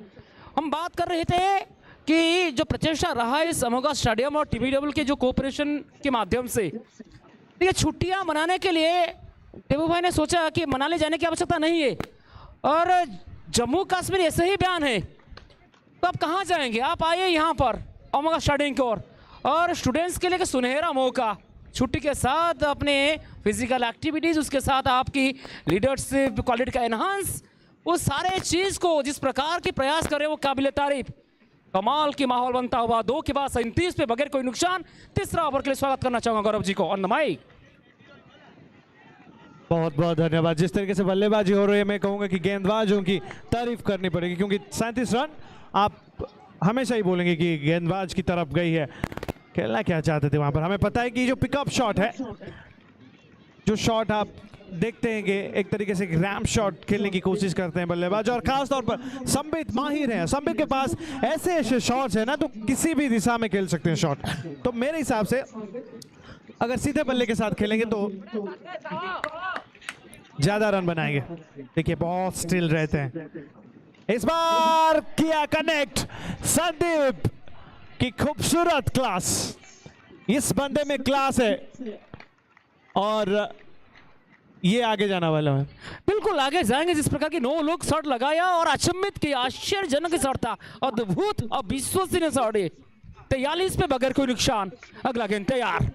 हम बात कर रहे थे कि जो प्रचेष्टा रहा है समोगा स्टेडियम और TBW के जो कोऑपरेशन के माध्यम से, देखिए छुट्टियां मनाने के लिए टेबू भाई ने सोचा कि मनाली जाने की आवश्यकता नहीं है, और जम्मू कश्मीर ऐसे ही बयान है, तो आप कहाँ जाएंगे, आप आइए यहाँ पर अमोगा स्टेडियम की ओर। और स्टूडेंट्स के लिए एक सुनहरा मौका, छुट्टी के साथ अपने फिजिकल एक्टिविटीज, उसके साथ आपकी लीडरशिप क्वालिटी का एनहांस, वो सारे चीज को जिस प्रकार के प्रयास कर रहे हैं वो काबिल तारीफ। कमाल की माहौल बनता हुआ 2 के बाद 37 पे बगैर कोई नुकसान। तीसरा ओवर के लिए स्वागत करना चाहूंगा गौरव जी को ऑन द माइक। बहुत बहुत धन्यवाद। जिस तरीके से बल्लेबाजी हो रही है, मैं कहूंगा कि गेंदबाजों की तारीफ करनी पड़ेगी, क्योंकि 37 रन आप हमेशा ही बोलेंगे कि गेंदबाज की तरफ गई है। खेलना क्या चाहते थे वहां पर, हमें पता है कि जो पिकअप शॉट है, जो शॉट आप देखते हैं कि एक तरीके से रैम्प शॉट खेलने की कोशिश करते हैं बल्लेबाज, और खास तौर पर संबित माहिर हैं। संबित के पास ऐसे ऐसे शॉट्स हैं ना, तो किसी भी दिशा में खेल सकते हैं शॉट। तो मेरे हिसाब से अगर सीधे बल्ले के साथ खेलेंगे तो ज्यादा रन बनाएंगे। देखिए बहुत स्टिल रहते हैं। इस बार किया कनेक्ट संदीप की खूबसूरत क्लास, इस बंदे में क्लास है, और ये आगे जाना वाला है। बिल्कुल आगे जाएंगे। जिस प्रकार की नो लुक शॉट लगाया और अचंभित की आश्चर्यजनक शॉट था, अद्भुत अविश्वसनीय शॉट है। 43 पे बगैर कोई नुकसान। अगला गेंद तैयार।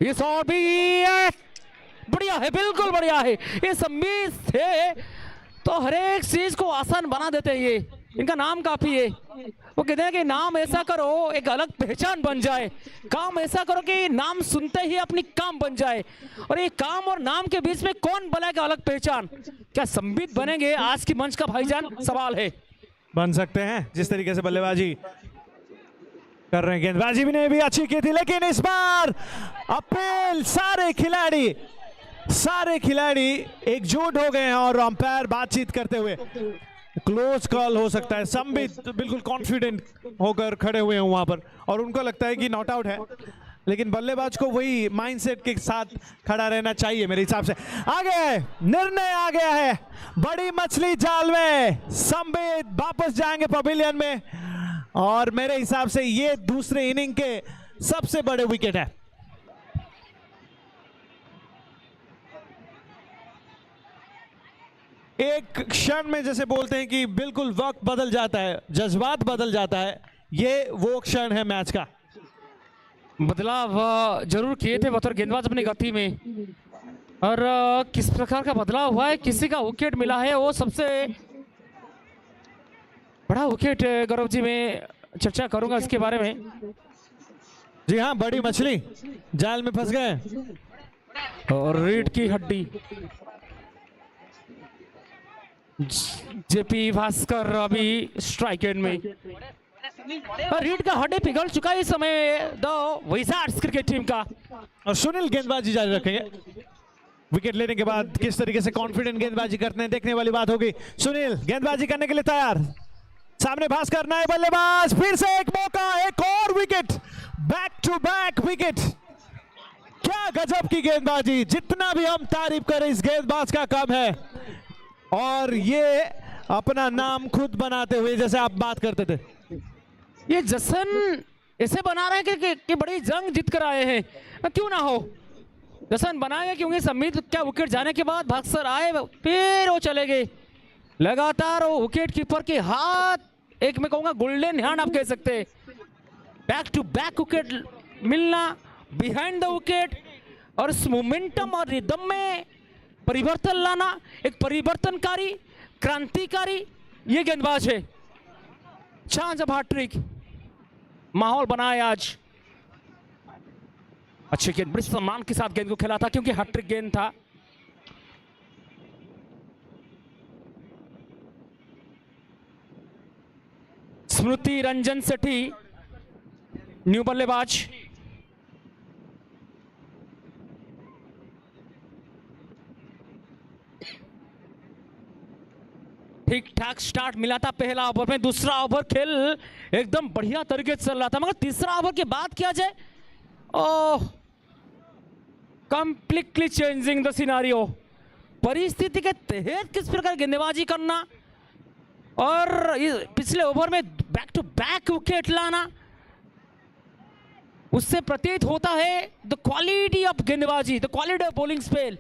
ये शॉट भी बढ़िया है, बिल्कुल बढ़िया है। ये सम्मीत थे तो हर एक चीज को आसान बना देते हैं। ये इनका नाम काफी है। वो कहते हैं कि नाम ऐसा करो एक अलग पहचान बन जाए, काम ऐसा करो कि नाम सुनते ही अपनी काम बन जाए। और ये काम और नाम के बीच में कौन बनाएगा अलग पहचान? क्या संबित बनेंगे आज की मंच का भाईजान? सवाल है। बन सकते हैं। जिस तरीके से बल्लेबाजी कर रहे हैं, गेंदबाजी भी अच्छी की थी, लेकिन इस बार अपील सारे खिलाड़ी एकजुट हो गए हैं और अंपायर बातचीत करते हुए क्लोज कॉल हो सकता है। संबित बिल्कुल कॉन्फिडेंट होकर खड़े हुए हैं वहां पर और उनको लगता है कि नॉट आउट है, लेकिन बल्लेबाज को वही माइंडसेट के साथ खड़ा रहना चाहिए मेरे हिसाब से। आगे निर्णय आ गया है, बड़ी मछली जाल में। संबित वापस जाएंगे पवेलियन में और मेरे हिसाब से ये दूसरे इनिंग के सबसे बड़े विकेट है। एक क्षण में जैसे बोलते हैं कि बिल्कुल वक्त बदल जाता है, जज्बात बदल जाता है, ये वो क्षण है मैच का। बदलाव जरूर किए थे बतौर गेंदबाज अपनी गति में, और किस प्रकार का बदलाव हुआ है। किसी का विकेट मिला है, वो सबसे बड़ा विकेट गौरव जी। मैं चर्चा करूंगा इसके बारे में। जी हाँ, बड़ी मछली जाल में फंस गए और रीढ़ की हड्डी। जेपी भास्कर अभी स्ट्राइक एंड में, और रीढ़ का हड्डी पिघल चुका है इस समय द विजार्ड्स क्रिकेट टीम का। और सुनील गेंदबाजी जारी रखेंगे। विकेट लेने के बाद किस तरीके से कॉन्फिडेंट गेंदबाजी करते हैं देखने वाली बात होगी। सुनील गेंदबाजी करने के लिए तैयार, सामने भास्कर नए बल्लेबाज, फिर से एक मौका, एक और wicket, back to back wicket. क्या गजब की गेंदबाजी, जितना भी हम तारीफ करें इस गेंदबाज का कम है। और ये अपना नाम खुद बनाते हुए, जैसे आप बात करते थे, ये जशन ऐसे बना रहे हैं कि बड़ी जंग जीत कर आए हैं। क्यों ना हो, जशन बनाएंगे क्योंकि समीत क्या विकेट जाने के बाद भास्कर आए, फिर वो चले गए लगातार। वो विकेट कीपर के हाथ, एक मैं कहूंगा गोल्डन हैंड आप कह सकते हैं। बैक टू बैक विकेट मिलना, बिहाइंड द विकेट, और इस मोमेंटम और रिदम में परिवर्तन लाना, एक परिवर्तनकारी, क्रांतिकारी ये गेंदबाज है। चांस ऑफ हैट्रिक माहौल बनाया आज। अच्छे गेंद, बड़े सम्मान के साथ गेंद को खेला था क्योंकि हैट्रिक गेंद था। स्मृति रंजन सेठी न्यू बल्लेबाज। ठीक ठाक स्टार्ट मिला था पहला ओवर में, दूसरा ओवर खेल एकदम बढ़िया तरीके से चल रहा था, मगर तीसरा ओवर के बाद किया जाए, ओह कंप्लीटली चेंजिंग द सिनारियो। परिस्थिति के तहत किस प्रकार गेंदबाजी करना और पिछले ओवर में बैक टू बैक विकेट लाना, उससे प्रतीत होता है द क्वालिटी ऑफ गेंदबाजी, the quality of bowling spell.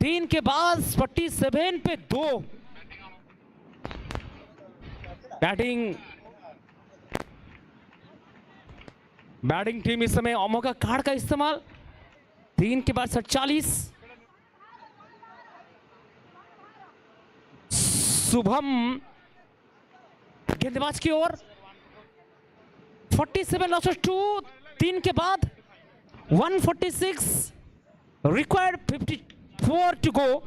3 के बाद 47 पे 2 बैटिंग टीम इस समय मौका कार्ड का इस्तेमाल। 3 के बाद 47। शुभम गेंदबाज की ओर 47 लॉसेस 2। 3 के बाद 146 required, 54 to go.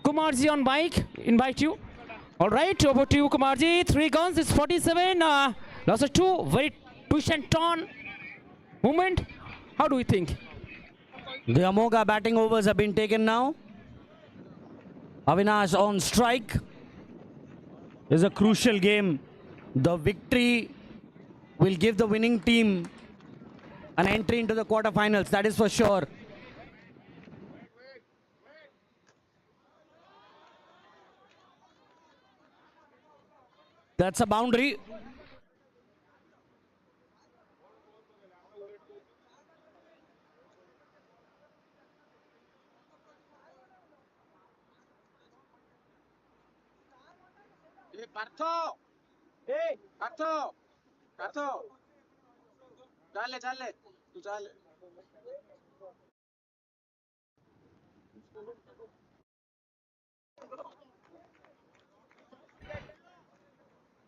Kumarji on mic, invite you. All right, over to you, Kumarji. 3 guns, it's 47. Losses 2, very twist and turn movement. How do you think? The Amoga batting overs have been taken now. Avinash on strike. Is a crucial game. The victory will give the winning team an entry into the quarterfinals, that is for sure. That's a boundary.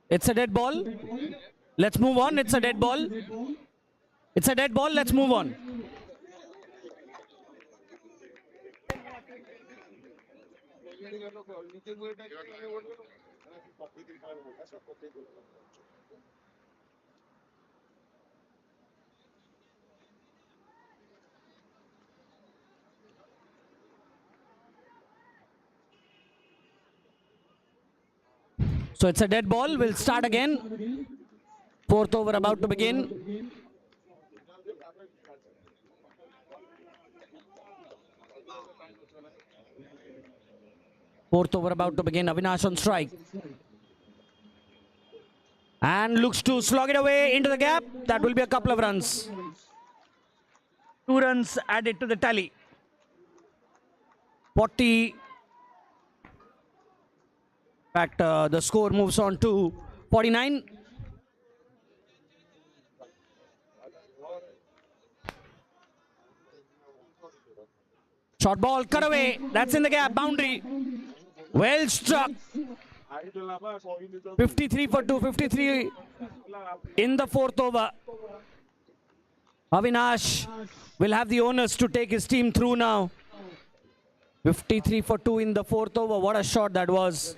It's a dead ball. Let's move on. It's a dead ball. It's a dead ball. Let's move on. So it's a dead ball. We'll start again. Fourth over about to begin. Fourth over about to begin. Avinash on strike. And looks to slog it away into the gap. That will be a couple of runs. 2 runs added to the tally. 40. In fact, the score moves on to 49. Short ball, cut away. That's in the gap, boundary. Well struck. 53 for 2, 53 in the fourth over. Avinash will have the onus to take his team through now. 53 for 2 in the fourth over. What a shot that was.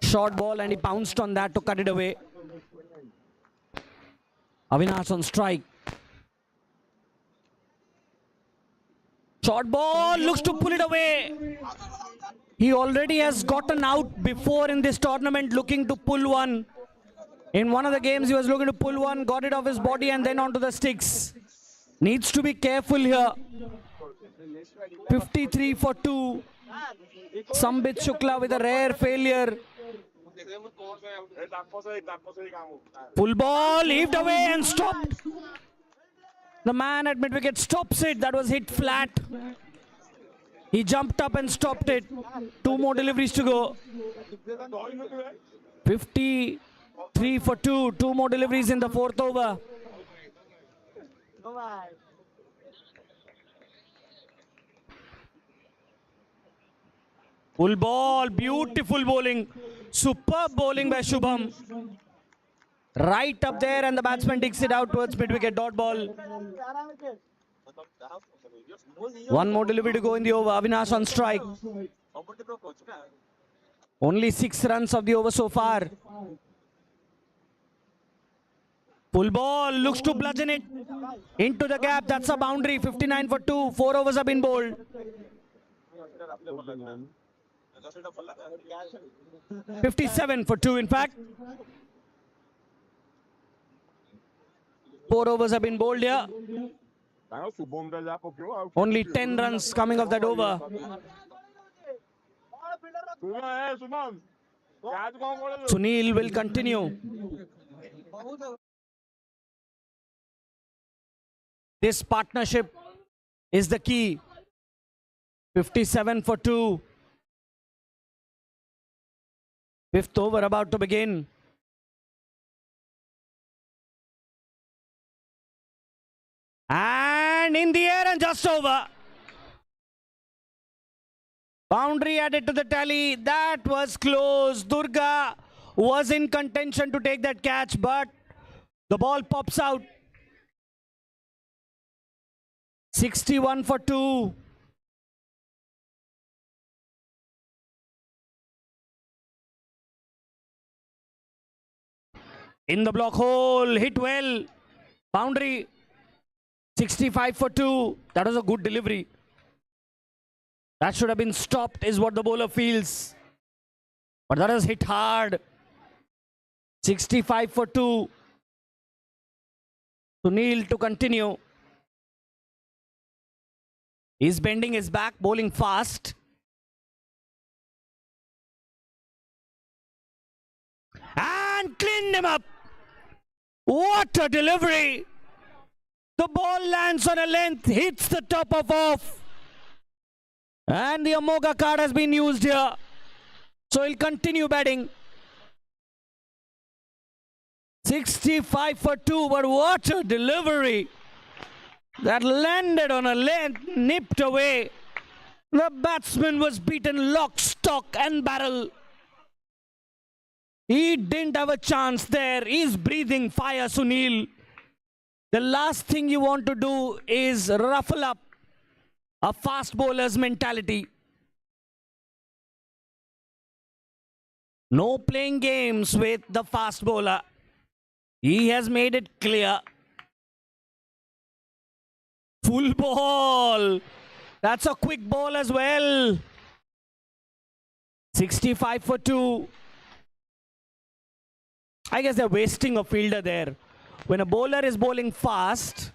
Short ball and he pounced on that to cut it away. Avinash on strike. Short ball, looks to pull it away. He already has gotten out before in this tournament looking to pull one. In one of the games he was looking to pull one, got it off his body and then onto the sticks. Needs to be careful here. 53 for 2. Sambit Shukla with a rare failure. Full ball, heaved away and stopped. The man at mid-wicket stops it. That was hit flat. He jumped up and stopped it. 2 more deliveries to go. 53 for 2. 2 more deliveries in the fourth over. Full ball, beautiful bowling. Superb bowling by Shubham. Right up there and the batsman digs it out towards mid-wicket. Dot ball. 1 more delivery to go in the over. Avinash on strike. Only 6 runs of the over so far. Full ball, looks to bludgeon it into the gap. That's a boundary. 59 for 2. 4 overs have been bowled. 57 for 2 in fact. 4 overs have been bowled here. Only 10 runs coming off that over. Sunil will continue. This partnership is the key. 57 for 2. 5th over about to begin. And in the air and just over. Boundary added to the tally. That was close. Durga was in contention to take that catch, but the ball pops out. 61 for 2. In the block hole, hit well. Boundary. 65 for 2. That was a good delivery. That should have been stopped is what the bowler feels. But that was hit hard. 65 for 2. Sunil to continue. He's bending his back, bowling fast. And cleaned him up. What a delivery. The ball lands on a length, hits the top of off. And the Amoga card has been used here. So he'll continue batting. 65 for 2, but what a delivery. That landed on a length, nipped away. The batsman was beaten lock, stock and barrel. He didn't have a chance there. He's breathing fire, Sunil. The last thing you want to do is ruffle up a fast bowler's mentality. No playing games with the fast bowler. He has made it clear. Full ball. That's a quick ball as well. 65 for 2. I guess they're wasting a fielder there. When a bowler is bowling fast,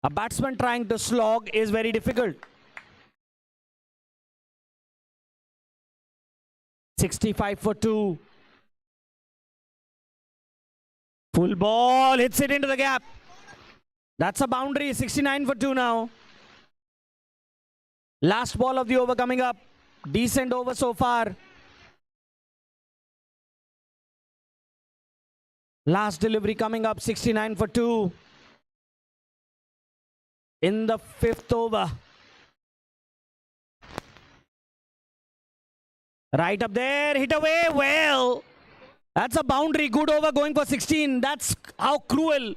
a batsman trying to slog is very difficult. 65 for 2. Full ball, hits it into the gap. That's a boundary, 69 for 2 now. Last ball of the over coming up. Decent over so far. Last delivery coming up, 69 for 2. In the 5th over. Right up there, hit away, well. That's a boundary, good over going for 16. That's how cruel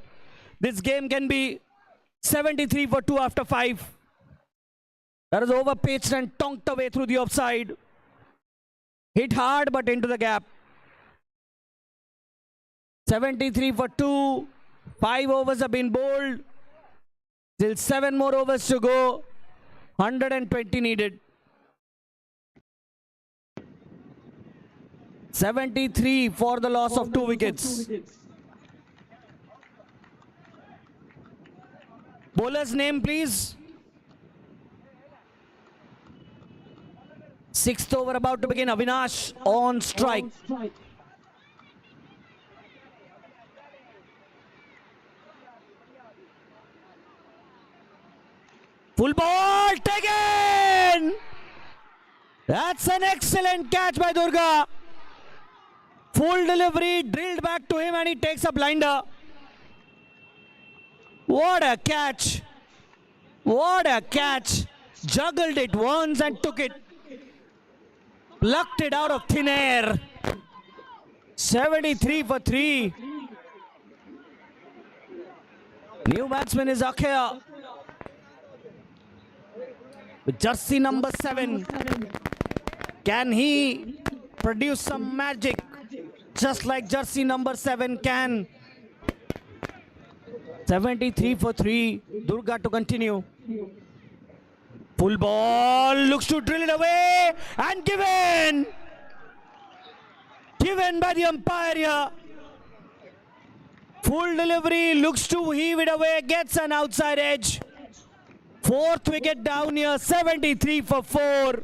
this game can be. 73 for 2 after 5. That is over pitched and tonked away through the offside. Hit hard but into the gap. 73 for 2. 5 overs have been bowled. Still 7 more overs to go. 120 needed. 73 for the loss of 2 wickets. Bowler's name, please. 6th over about to begin. Avinash on strike. Full ball taken. That's an excellent catch by Durga. Full delivery drilled back to him and he takes a blinder. What a catch. What a catch. Juggled it once and took it. Plucked it out of thin air. 73 for 3. New batsman is Akhya. With jersey number 7. Can he produce some magic? Just like jersey number 7 can. 73 for 3. Durga to continue. Full ball. Looks to drill it away. And given. Given by the umpire here. Full delivery. Looks to heave it away. Gets an outside edge. 4th wicket down here. 73 for 4.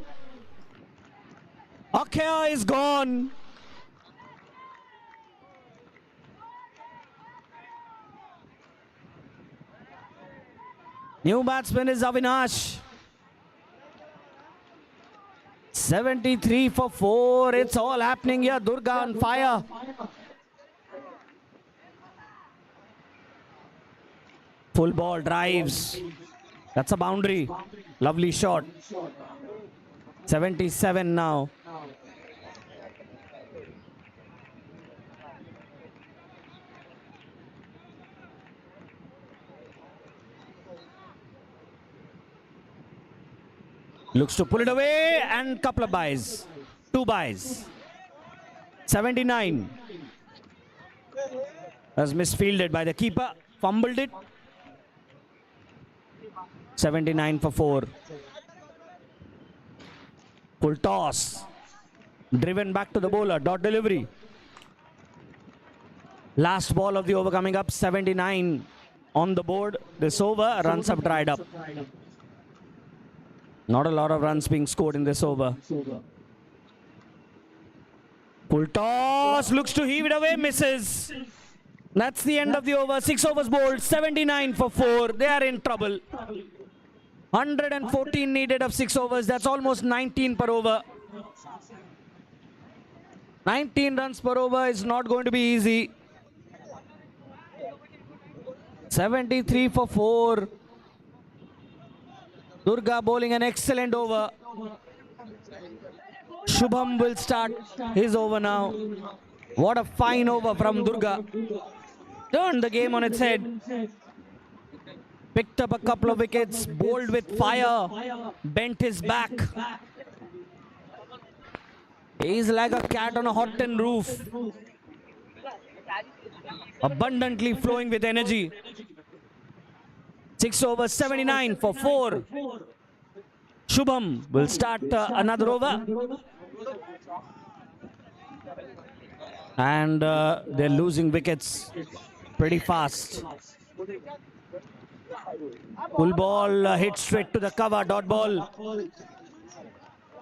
Akhya is gone. New batsman is Avinash. 73 for 4. It's all happening here. Durga on fire. Full ball drives. That's a boundary. Lovely shot. 77 now. Looks to pull it away and couple of byes. 2 byes. 79. Was misfielded by the keeper. Fumbled it. 79 for 4. Full toss. Driven back to the bowler. Dot delivery. Last ball of the over coming up. 79 on the board. This over. Runs have dried up. Not a lot of runs being scored in this over. Full toss. Looks to heave it away. Misses. That's the end of the over. 6 overs bowled. 79 for 4. They are in trouble. 114 needed of 6 overs. That's almost 19 per over. 19 runs per over is not going to be easy. 73 for 4. Durga bowling an excellent over. Shubham will start his over now. What a fine over from Durga. Turned the game on its head. Picked up a couple of wickets, bowled with fire, bent his back. He's like a cat on a hot tin roof. Abundantly flowing with energy. 6 overs, 79 for 4. Shubham will start another over. And they're losing wickets pretty fast. Full ball hit straight to the cover, dot ball.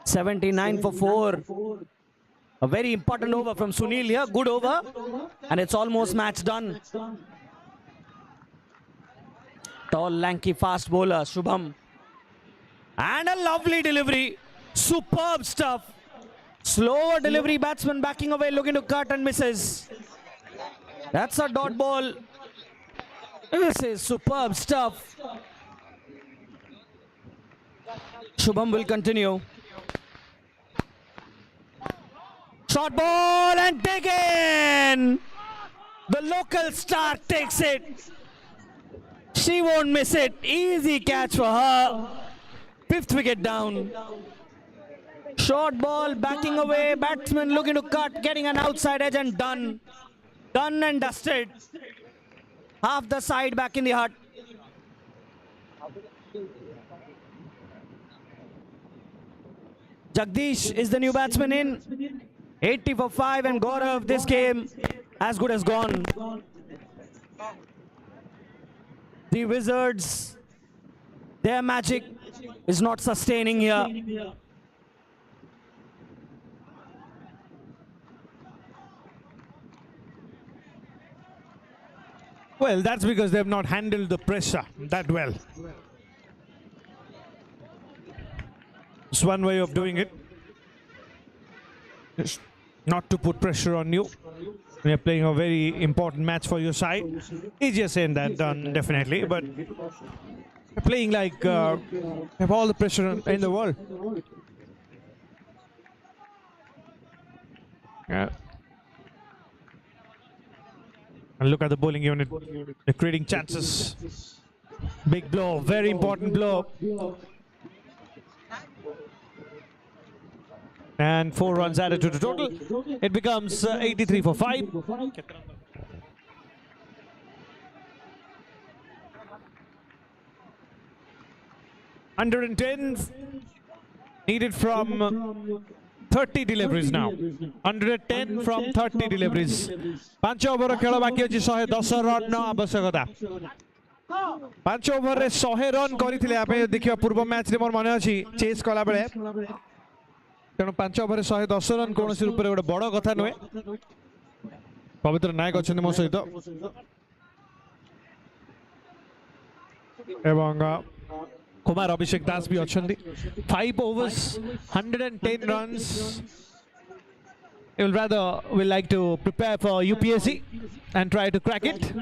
79 for 4. A very important over from Sunil here, good over. And it's almost match done. Tall, lanky, fast bowler, Shubham. And a lovely delivery. Superb stuff. Slower delivery, batsman backing away, looking to cut and misses. That's a dot ball. This is superb stuff. Shubham will continue. Short ball and taken. The local star takes it. She won't miss it. Easy catch for her. 5th wicket down. Short ball, backing away, batsman looking to cut, getting an outside edge and done. Done and dusted. Half the side back in the hut. Jagdish is the new batsman in. 80 for 5 and Gaurav, this game as good as gone. The Wizards, their magic is not sustaining here. Well, that's because they have not handled the pressure that well. It's one way of doing it. Just not to put pressure on you. When you're playing a very important match for your side. Easier said than done, definitely. But you're playing like you have all the pressure in the world. Yeah. And look at the bowling unit. They're creating chances. Big blow, very important blow. And 4 runs added to the total. It becomes 83 for 5. 110 needed from 30 deliveries now. 110 from 30 deliveries. 5 over खेल बाकी अछि 110 run आवश्यकता. 5 over रे 100 run करिथिले आपे देखिबा पूर्व match रे मोर माने अछि चेस कला बेले तेणु 5 ओवर 110 रन कोनसी रूप रे गोटे बड़ कथा नुहे. पवित्र नायक अछन मो सहित एवं कुमार अभिषेक दास भी अछंती. 5 overs 110 runs. Will like to prepare for UPSC and try to crack it.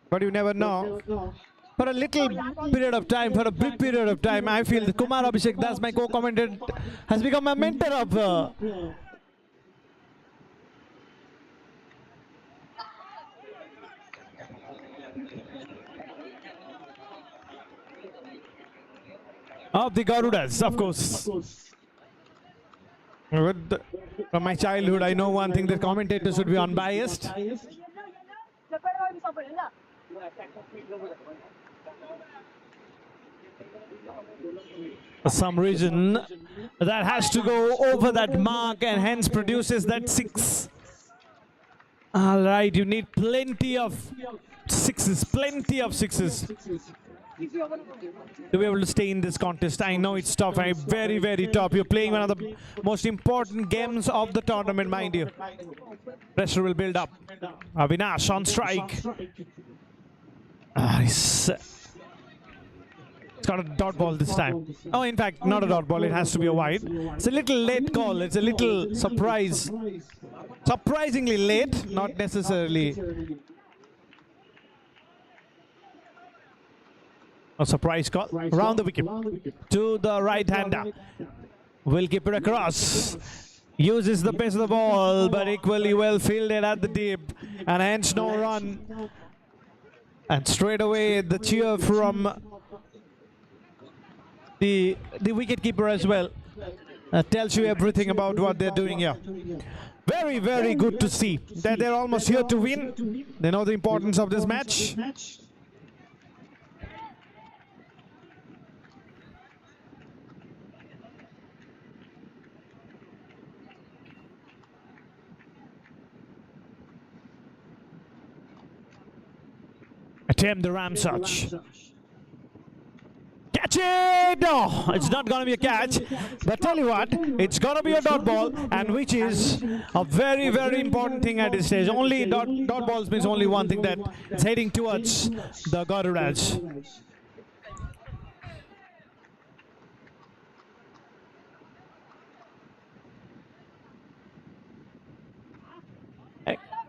But you never know. For a little period of time, for a brief period of time, I feel that Kumar Abhishek Das, my co-commentator, has become a mentor of the Garudas, of course. From my childhood, I know one thing: that commentators should be unbiased. For some reason, that has to go over that mark and hence produces that 6. All right, you need plenty of sixes, to be able to stay in this contest. I know it's tough, very, very tough. You're playing one of the most important games of the tournament, mind you. Pressure will build up. Avinash on strike. It's got a dot ball this time. Oh, in fact, not a dot ball. It has to be a wide. It's a little late call. It's a little surprise. Surprisingly late, not necessarily a surprise call. Around the wicket to the right-hander. Will keep it across. Uses the pace of the ball, but equally well fielded at the deep. And hence no run. And straight away the cheer from the wicketkeeper as well. That tells you everything about what they're doing here. Very, very good to see that they're almost here to win. They know the importance of this match. Attempt the Ramsach. Catch it! No, it's not going to be a catch. But tell you what, it's going to be a dot ball, and which is a very, very important thing at this stage. Only dot balls means only one thing, that it's heading towards the GARUDAS.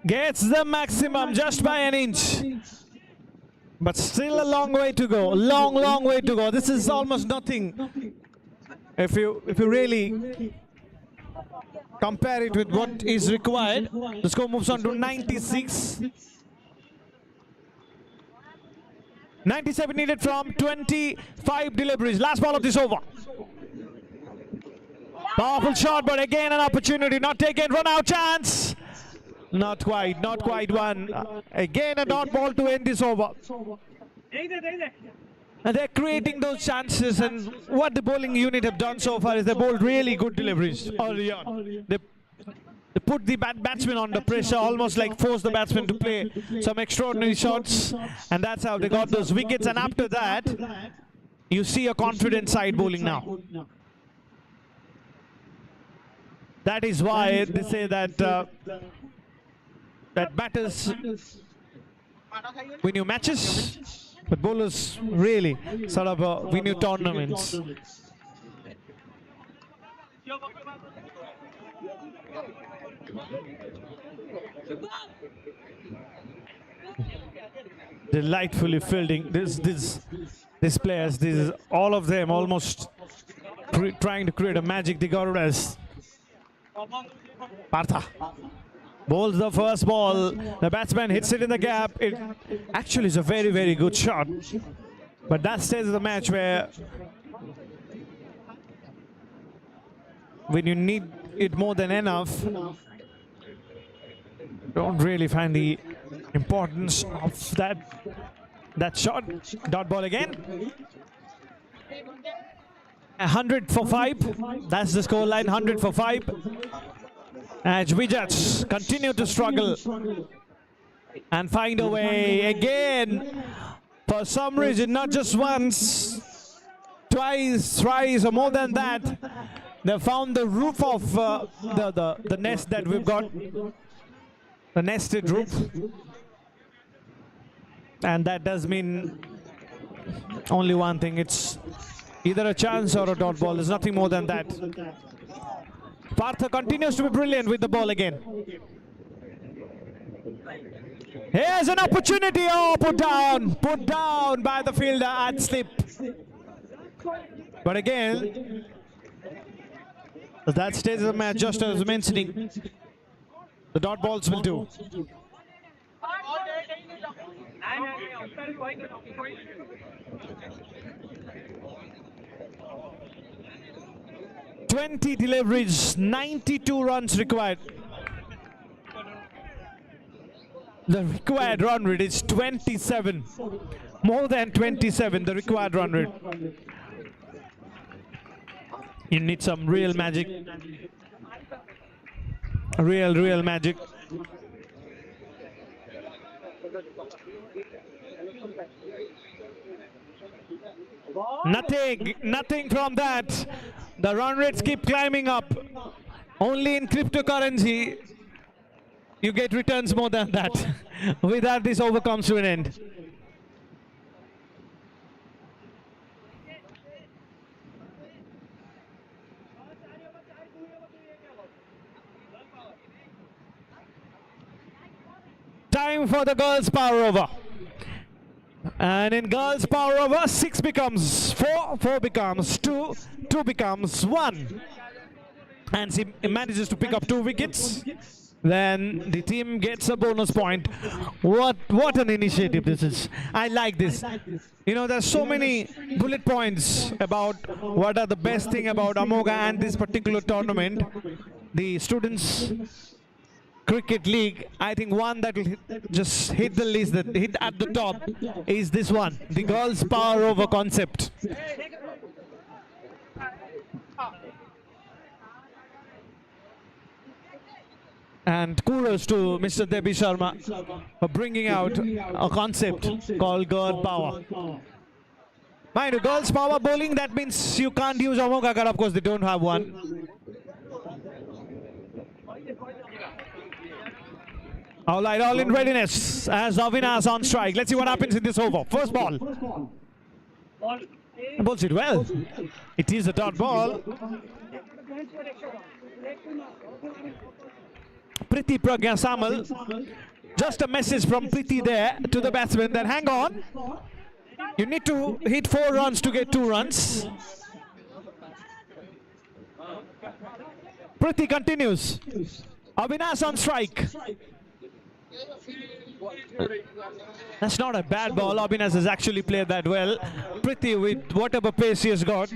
Gets the maximum just by an inch. But still a long way to go. Long way to go. This is almost nothing. If you really compare it with what is required, the score moves on to 96. 97 needed from 25 deliveries. Last ball of this over. Powerful shot, but again an opportunity not taken. Run out chance. Not quite one. Again a dot ball to end this over. And they're creating those chances, and what the bowling unit have done so far is they bowled really good deliveries early on. They put the batsman under pressure, almost like forced the batsman to play some extraordinary shots, and that's how they got those wickets. And after that, you see a confident side bowling now. That is why they say that that batters win you matches, but bowlers really sort of win you tournaments. Delightfully fielding. These players, all of them almost trying to create a magic. The GARUDAS. Partha bowls the first ball. The batsman hits it in the gap. It actually is a very, very good shot. But that stage of the match where when you need it more than enough, don't really find the importance of that shot. Dot ball again. 100 for 5. That's the score line. 100 for 5. As Vijats continue to struggle and find a way again. For some reason, not just once, twice, thrice, or more than that, they found the roof of the nest that we've got, the nested roof. And that does mean only one thing. It's either a chance or a dot ball. There's nothing more than that. Partha continues to be brilliant with the ball again. Here's an opportunity. Oh, put down by the fielder at slip. But again, that stage of the match, just as mentioning, the dot balls will do. "20 deliveries, 92 runs required." The required run rate is 27. More than 27, the required run rate. You need some real magic. Real magic. Nothing from that. The run rates keep climbing up. Only in cryptocurrency you get returns more than that. With that, this over comes to an end. time for the girls' power over. And in girls' power over, 6 becomes 4, 4 becomes 2, 2 becomes 1. And she manages to pick up 2 wickets. Then the team gets a bonus point. What an initiative this is. I like this. You know, there's so many bullet points about what are the best thing about Amoga and this particular tournament. The Students Cricket League, I think one that will just hit the list, that hit at the top, is this one, the girls' power over concept. And kudos to Mr. Debbie Sharma for bringing out a concept called girl power. Mind you, girls power bowling, that means you can't use Amoga card, of course they don't have one. All right, all in readiness as Avinas on strike. Let's see what happens in this over. First ball. Bowls it well. It is a dot ball. Priti Pragya Samal. Just a message from Priti there to the batsman that hang on. You need to hit 4 runs to get 2 runs. Priti continues. Avinas on strike. That's not a bad ball. Avinas has actually played that well. Priti, with whatever pace he has got,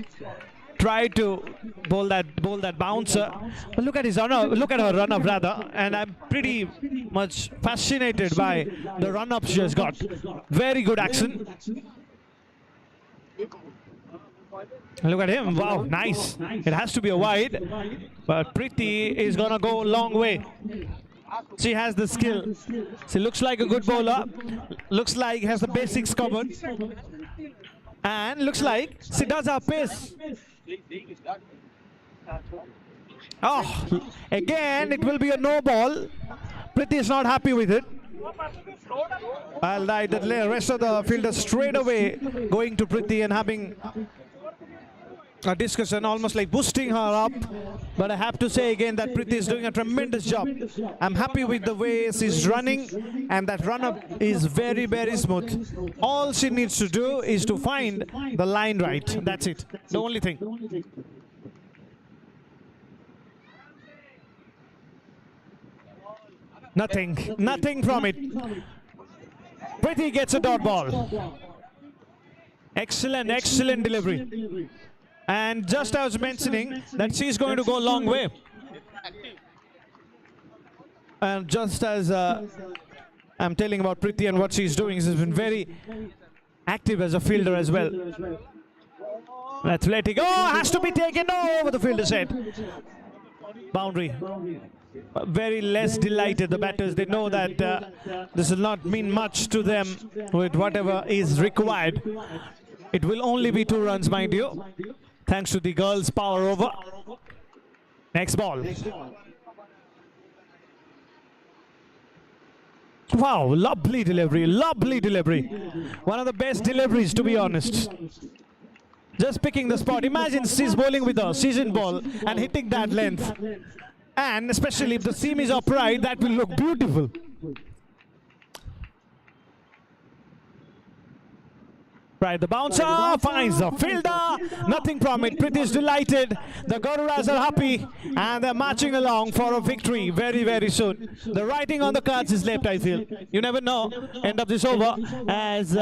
tried to bowl that bouncer. But look at his run-up, look at her run-up rather, and I'm pretty much fascinated by the run-up she has got. Very good action. Look at him. Wow, nice. It has to be a wide, but Priti is gonna go a long way. She has the skill. She looks like a good bowler. Looks like has the basics covered. And looks like she does have pace. Oh, again it will be a no ball. Priti is not happy with it. I'll like the rest of the fielders straight away going to Priti and having a discussion, almost like boosting her up. But I have to say again that Priti is doing a tremendous job. I'm happy with the way she's running, and that run-up is very, very smooth. All she needs to do is to find the line right. That's it. The only thing. Nothing from it. Priti gets a dot ball. Excellent, excellent delivery. And just I was mentioning that she's going to go a long way. And just as I'm telling about Priti and what she's doing, she's been very active as a fielder as well. Athletic. Oh, has to be taken over the fielder's head. Boundary. Very less delighted, the batters. They know that this will not mean much to them with whatever is required. It will only be 2 runs, mind you, thanks to the girls' power over. Next ball. Wow, lovely delivery, lovely delivery. One of the best deliveries, to be honest. Just picking the spot. Imagine she's bowling with a season ball and hitting that length. And especially if the seam is upright, that will look beautiful. Right, the bouncer finds the fielder. Nothing from it. Priti is delighted. The Garudas are happy. And they're marching along for a victory very, very soon. The writing on the cards is left, I feel. You never know. End of this over as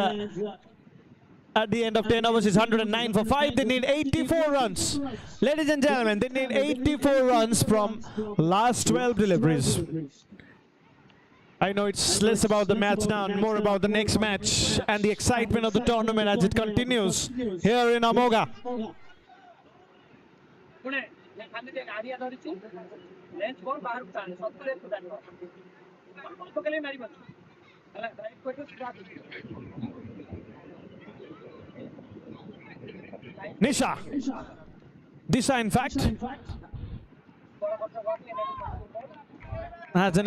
at the end of 10 overs is 109 for 5. They need 84 runs. Ladies and gentlemen, they need 84 runs from last 12 deliveries. I know it's less about the match now and more about the next match and the excitement of the tournament as it continues here in Amoga. Disha in fact has an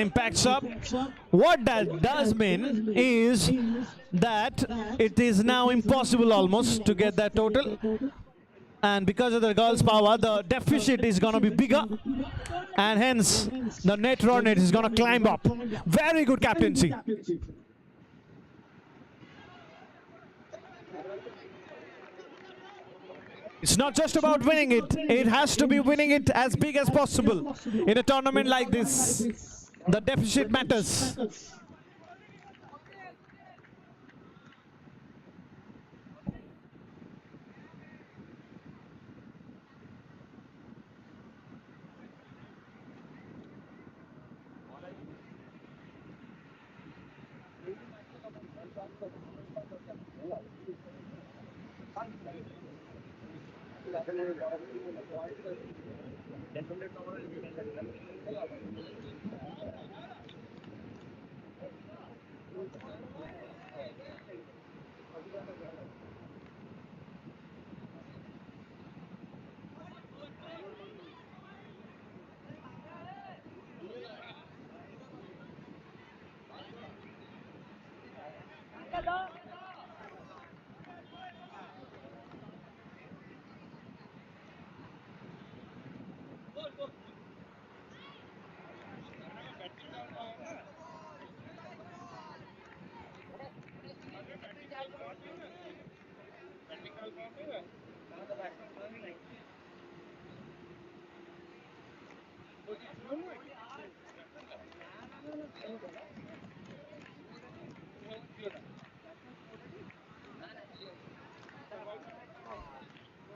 impact sub. What that does mean is that it is now impossible almost to get that total. And because of the girls' power, the deficit is going to be bigger. And hence, the net run rate is going to climb up. Very good captaincy. It's not just about winning it. It has to be winning it as big as possible. In a tournament like this, the deficit matters.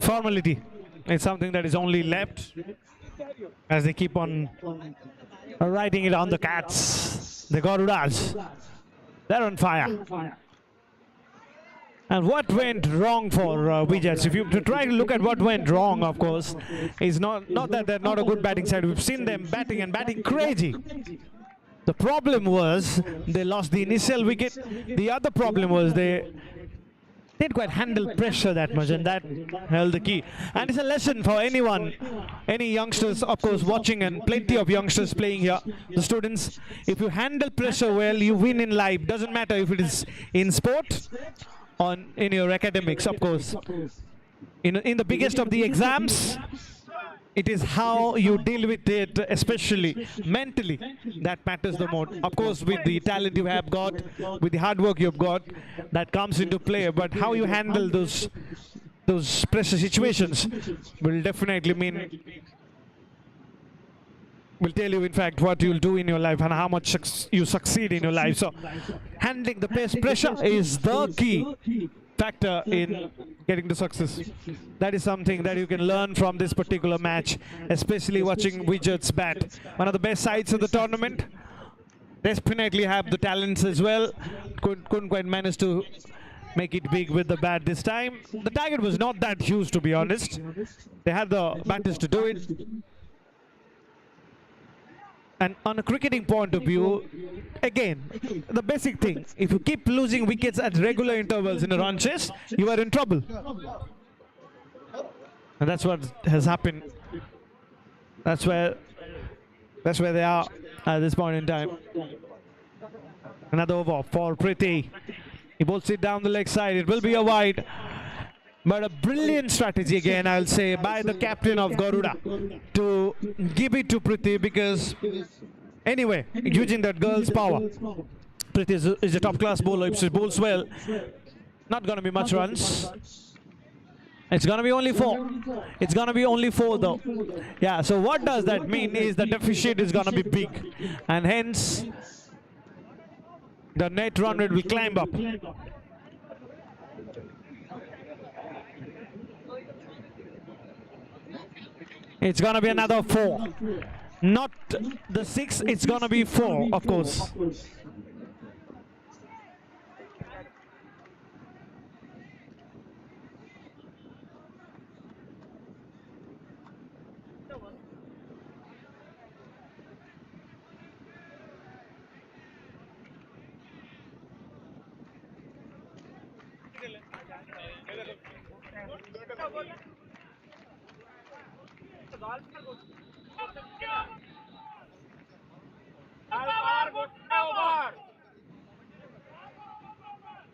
Formality is something that is only left as they keep on writing it on the cats. The Garudas, they're on fire. And what went wrong for Vijay? If you try to look at what went wrong, of course, is not that they're not a good batting side. We've seen them batting and batting crazy. The problem was they lost the initial wicket. The other problem was they didn't quite handle pressure that much, and that held the key. And it's a lesson for anyone, any youngsters, of course, watching, and plenty of youngsters playing here. The students, if you handle pressure well, you win in life. Doesn't matter if it is in sport or in your academics, of course. In the biggest of the exams, it is how you deal with it, especially mentally, that matters the most. Of course, with the talent you have got, with the hard work you've got, that comes into play. But how you handle those pressure situations will definitely will tell you, in fact, what you'll do in your life and how much you succeed in your life. So, handling the pressure is the key factor in getting to success. That is something that you can learn from this particular match, especially watching Wizards bat. One of the best sides of the tournament. Definitely have the talents as well. Couldn't quite manage to make it big with the bat this time. The target was not that huge, to be honest. They had the batters to do it. And on a cricketing point of view, again, the basic thing, if you keep losing wickets at regular intervals in a run chase, you are in trouble. And that's what has happened. That's where they are at this point in time. Another over for Priti. He bolts it down the leg side. It will be a wide. But a brilliant strategy again, I'll say, by the captain of Garuda to give it to Priti, because anyway, using that girl's power. Priti is a top-class bowler. If she bowls well, not going to be much runs. It's going to be only 4. It's going to be only 4 though. Yeah, so what does that mean is the deficit is going to be big. And hence, the net run rate will climb up. It's going to be another 4. Not the 6, it's going to be 4, of course.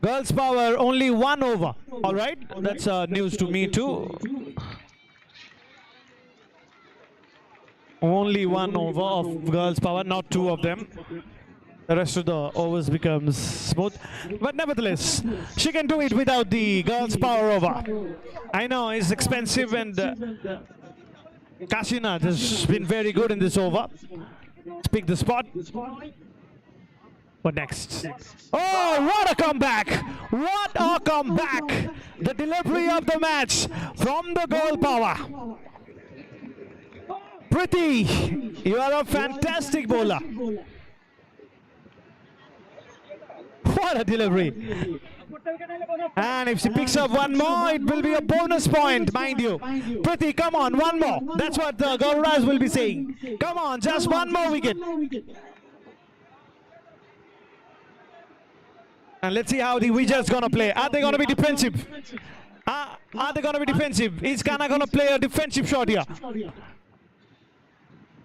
Girls power, only 1 over. All right, that's news to me too. Only one over of girls' power, not two of them. The rest of the overs becomes smooth. But nevertheless, she can do it without the girls' power over. I know it's expensive, and Kashinath has been very good in this over. Let's pick the spot. What next? Oh, what a comeback! What a comeback! The delivery of the match from the girl power. Priti, you are a fantastic bowler. What a delivery. And if she picks up one more, it will be a bonus point, mind you. Priti, come on, one more. That's what the Garudas will be saying. Come on, just one more wicket. And let's see how the Wizards gonna play. Are they gonna be defensive? Are they gonna be defensive? Is Kana gonna play a defensive shot here?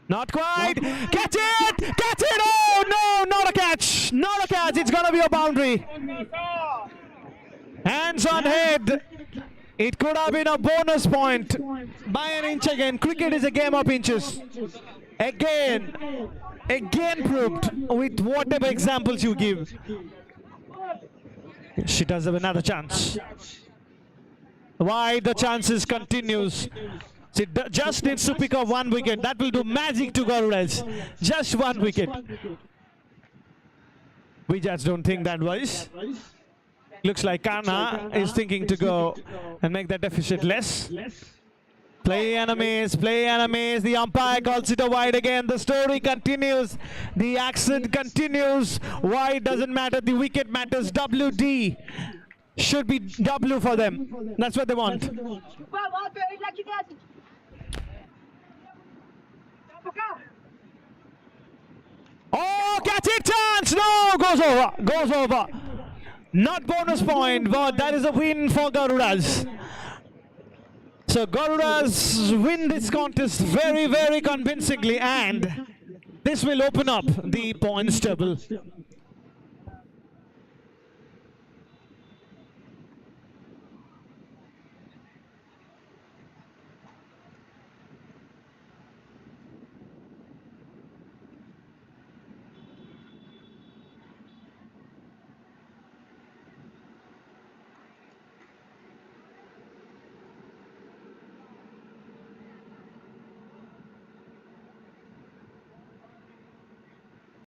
Not quite. Catch it! Catch it! Oh no, not a catch. Not a catch. It's gonna be a boundary. Hands on head. It could have been a bonus point by an inch again. Cricket is a game of inches. Again proved with whatever examples you give. She does have another chance. Why the chances continues. She just needs to pick up one wicket. That will do magic to Garudas. Just one wicket. We just don't think that wise. Looks like Kana is thinking to go and make that deficit less. Play and a miss, play and a miss. The umpire calls it a wide again. The story continues. The accent continues. Wide doesn't matter. The wicket matters. WD should be W for them. That's what they want. Oh, catch it, chance! No, goes over, goes over. Not bonus point, but that is a win for Garudas. So Garudas win this contest very, very convincingly, and this will open up the points table.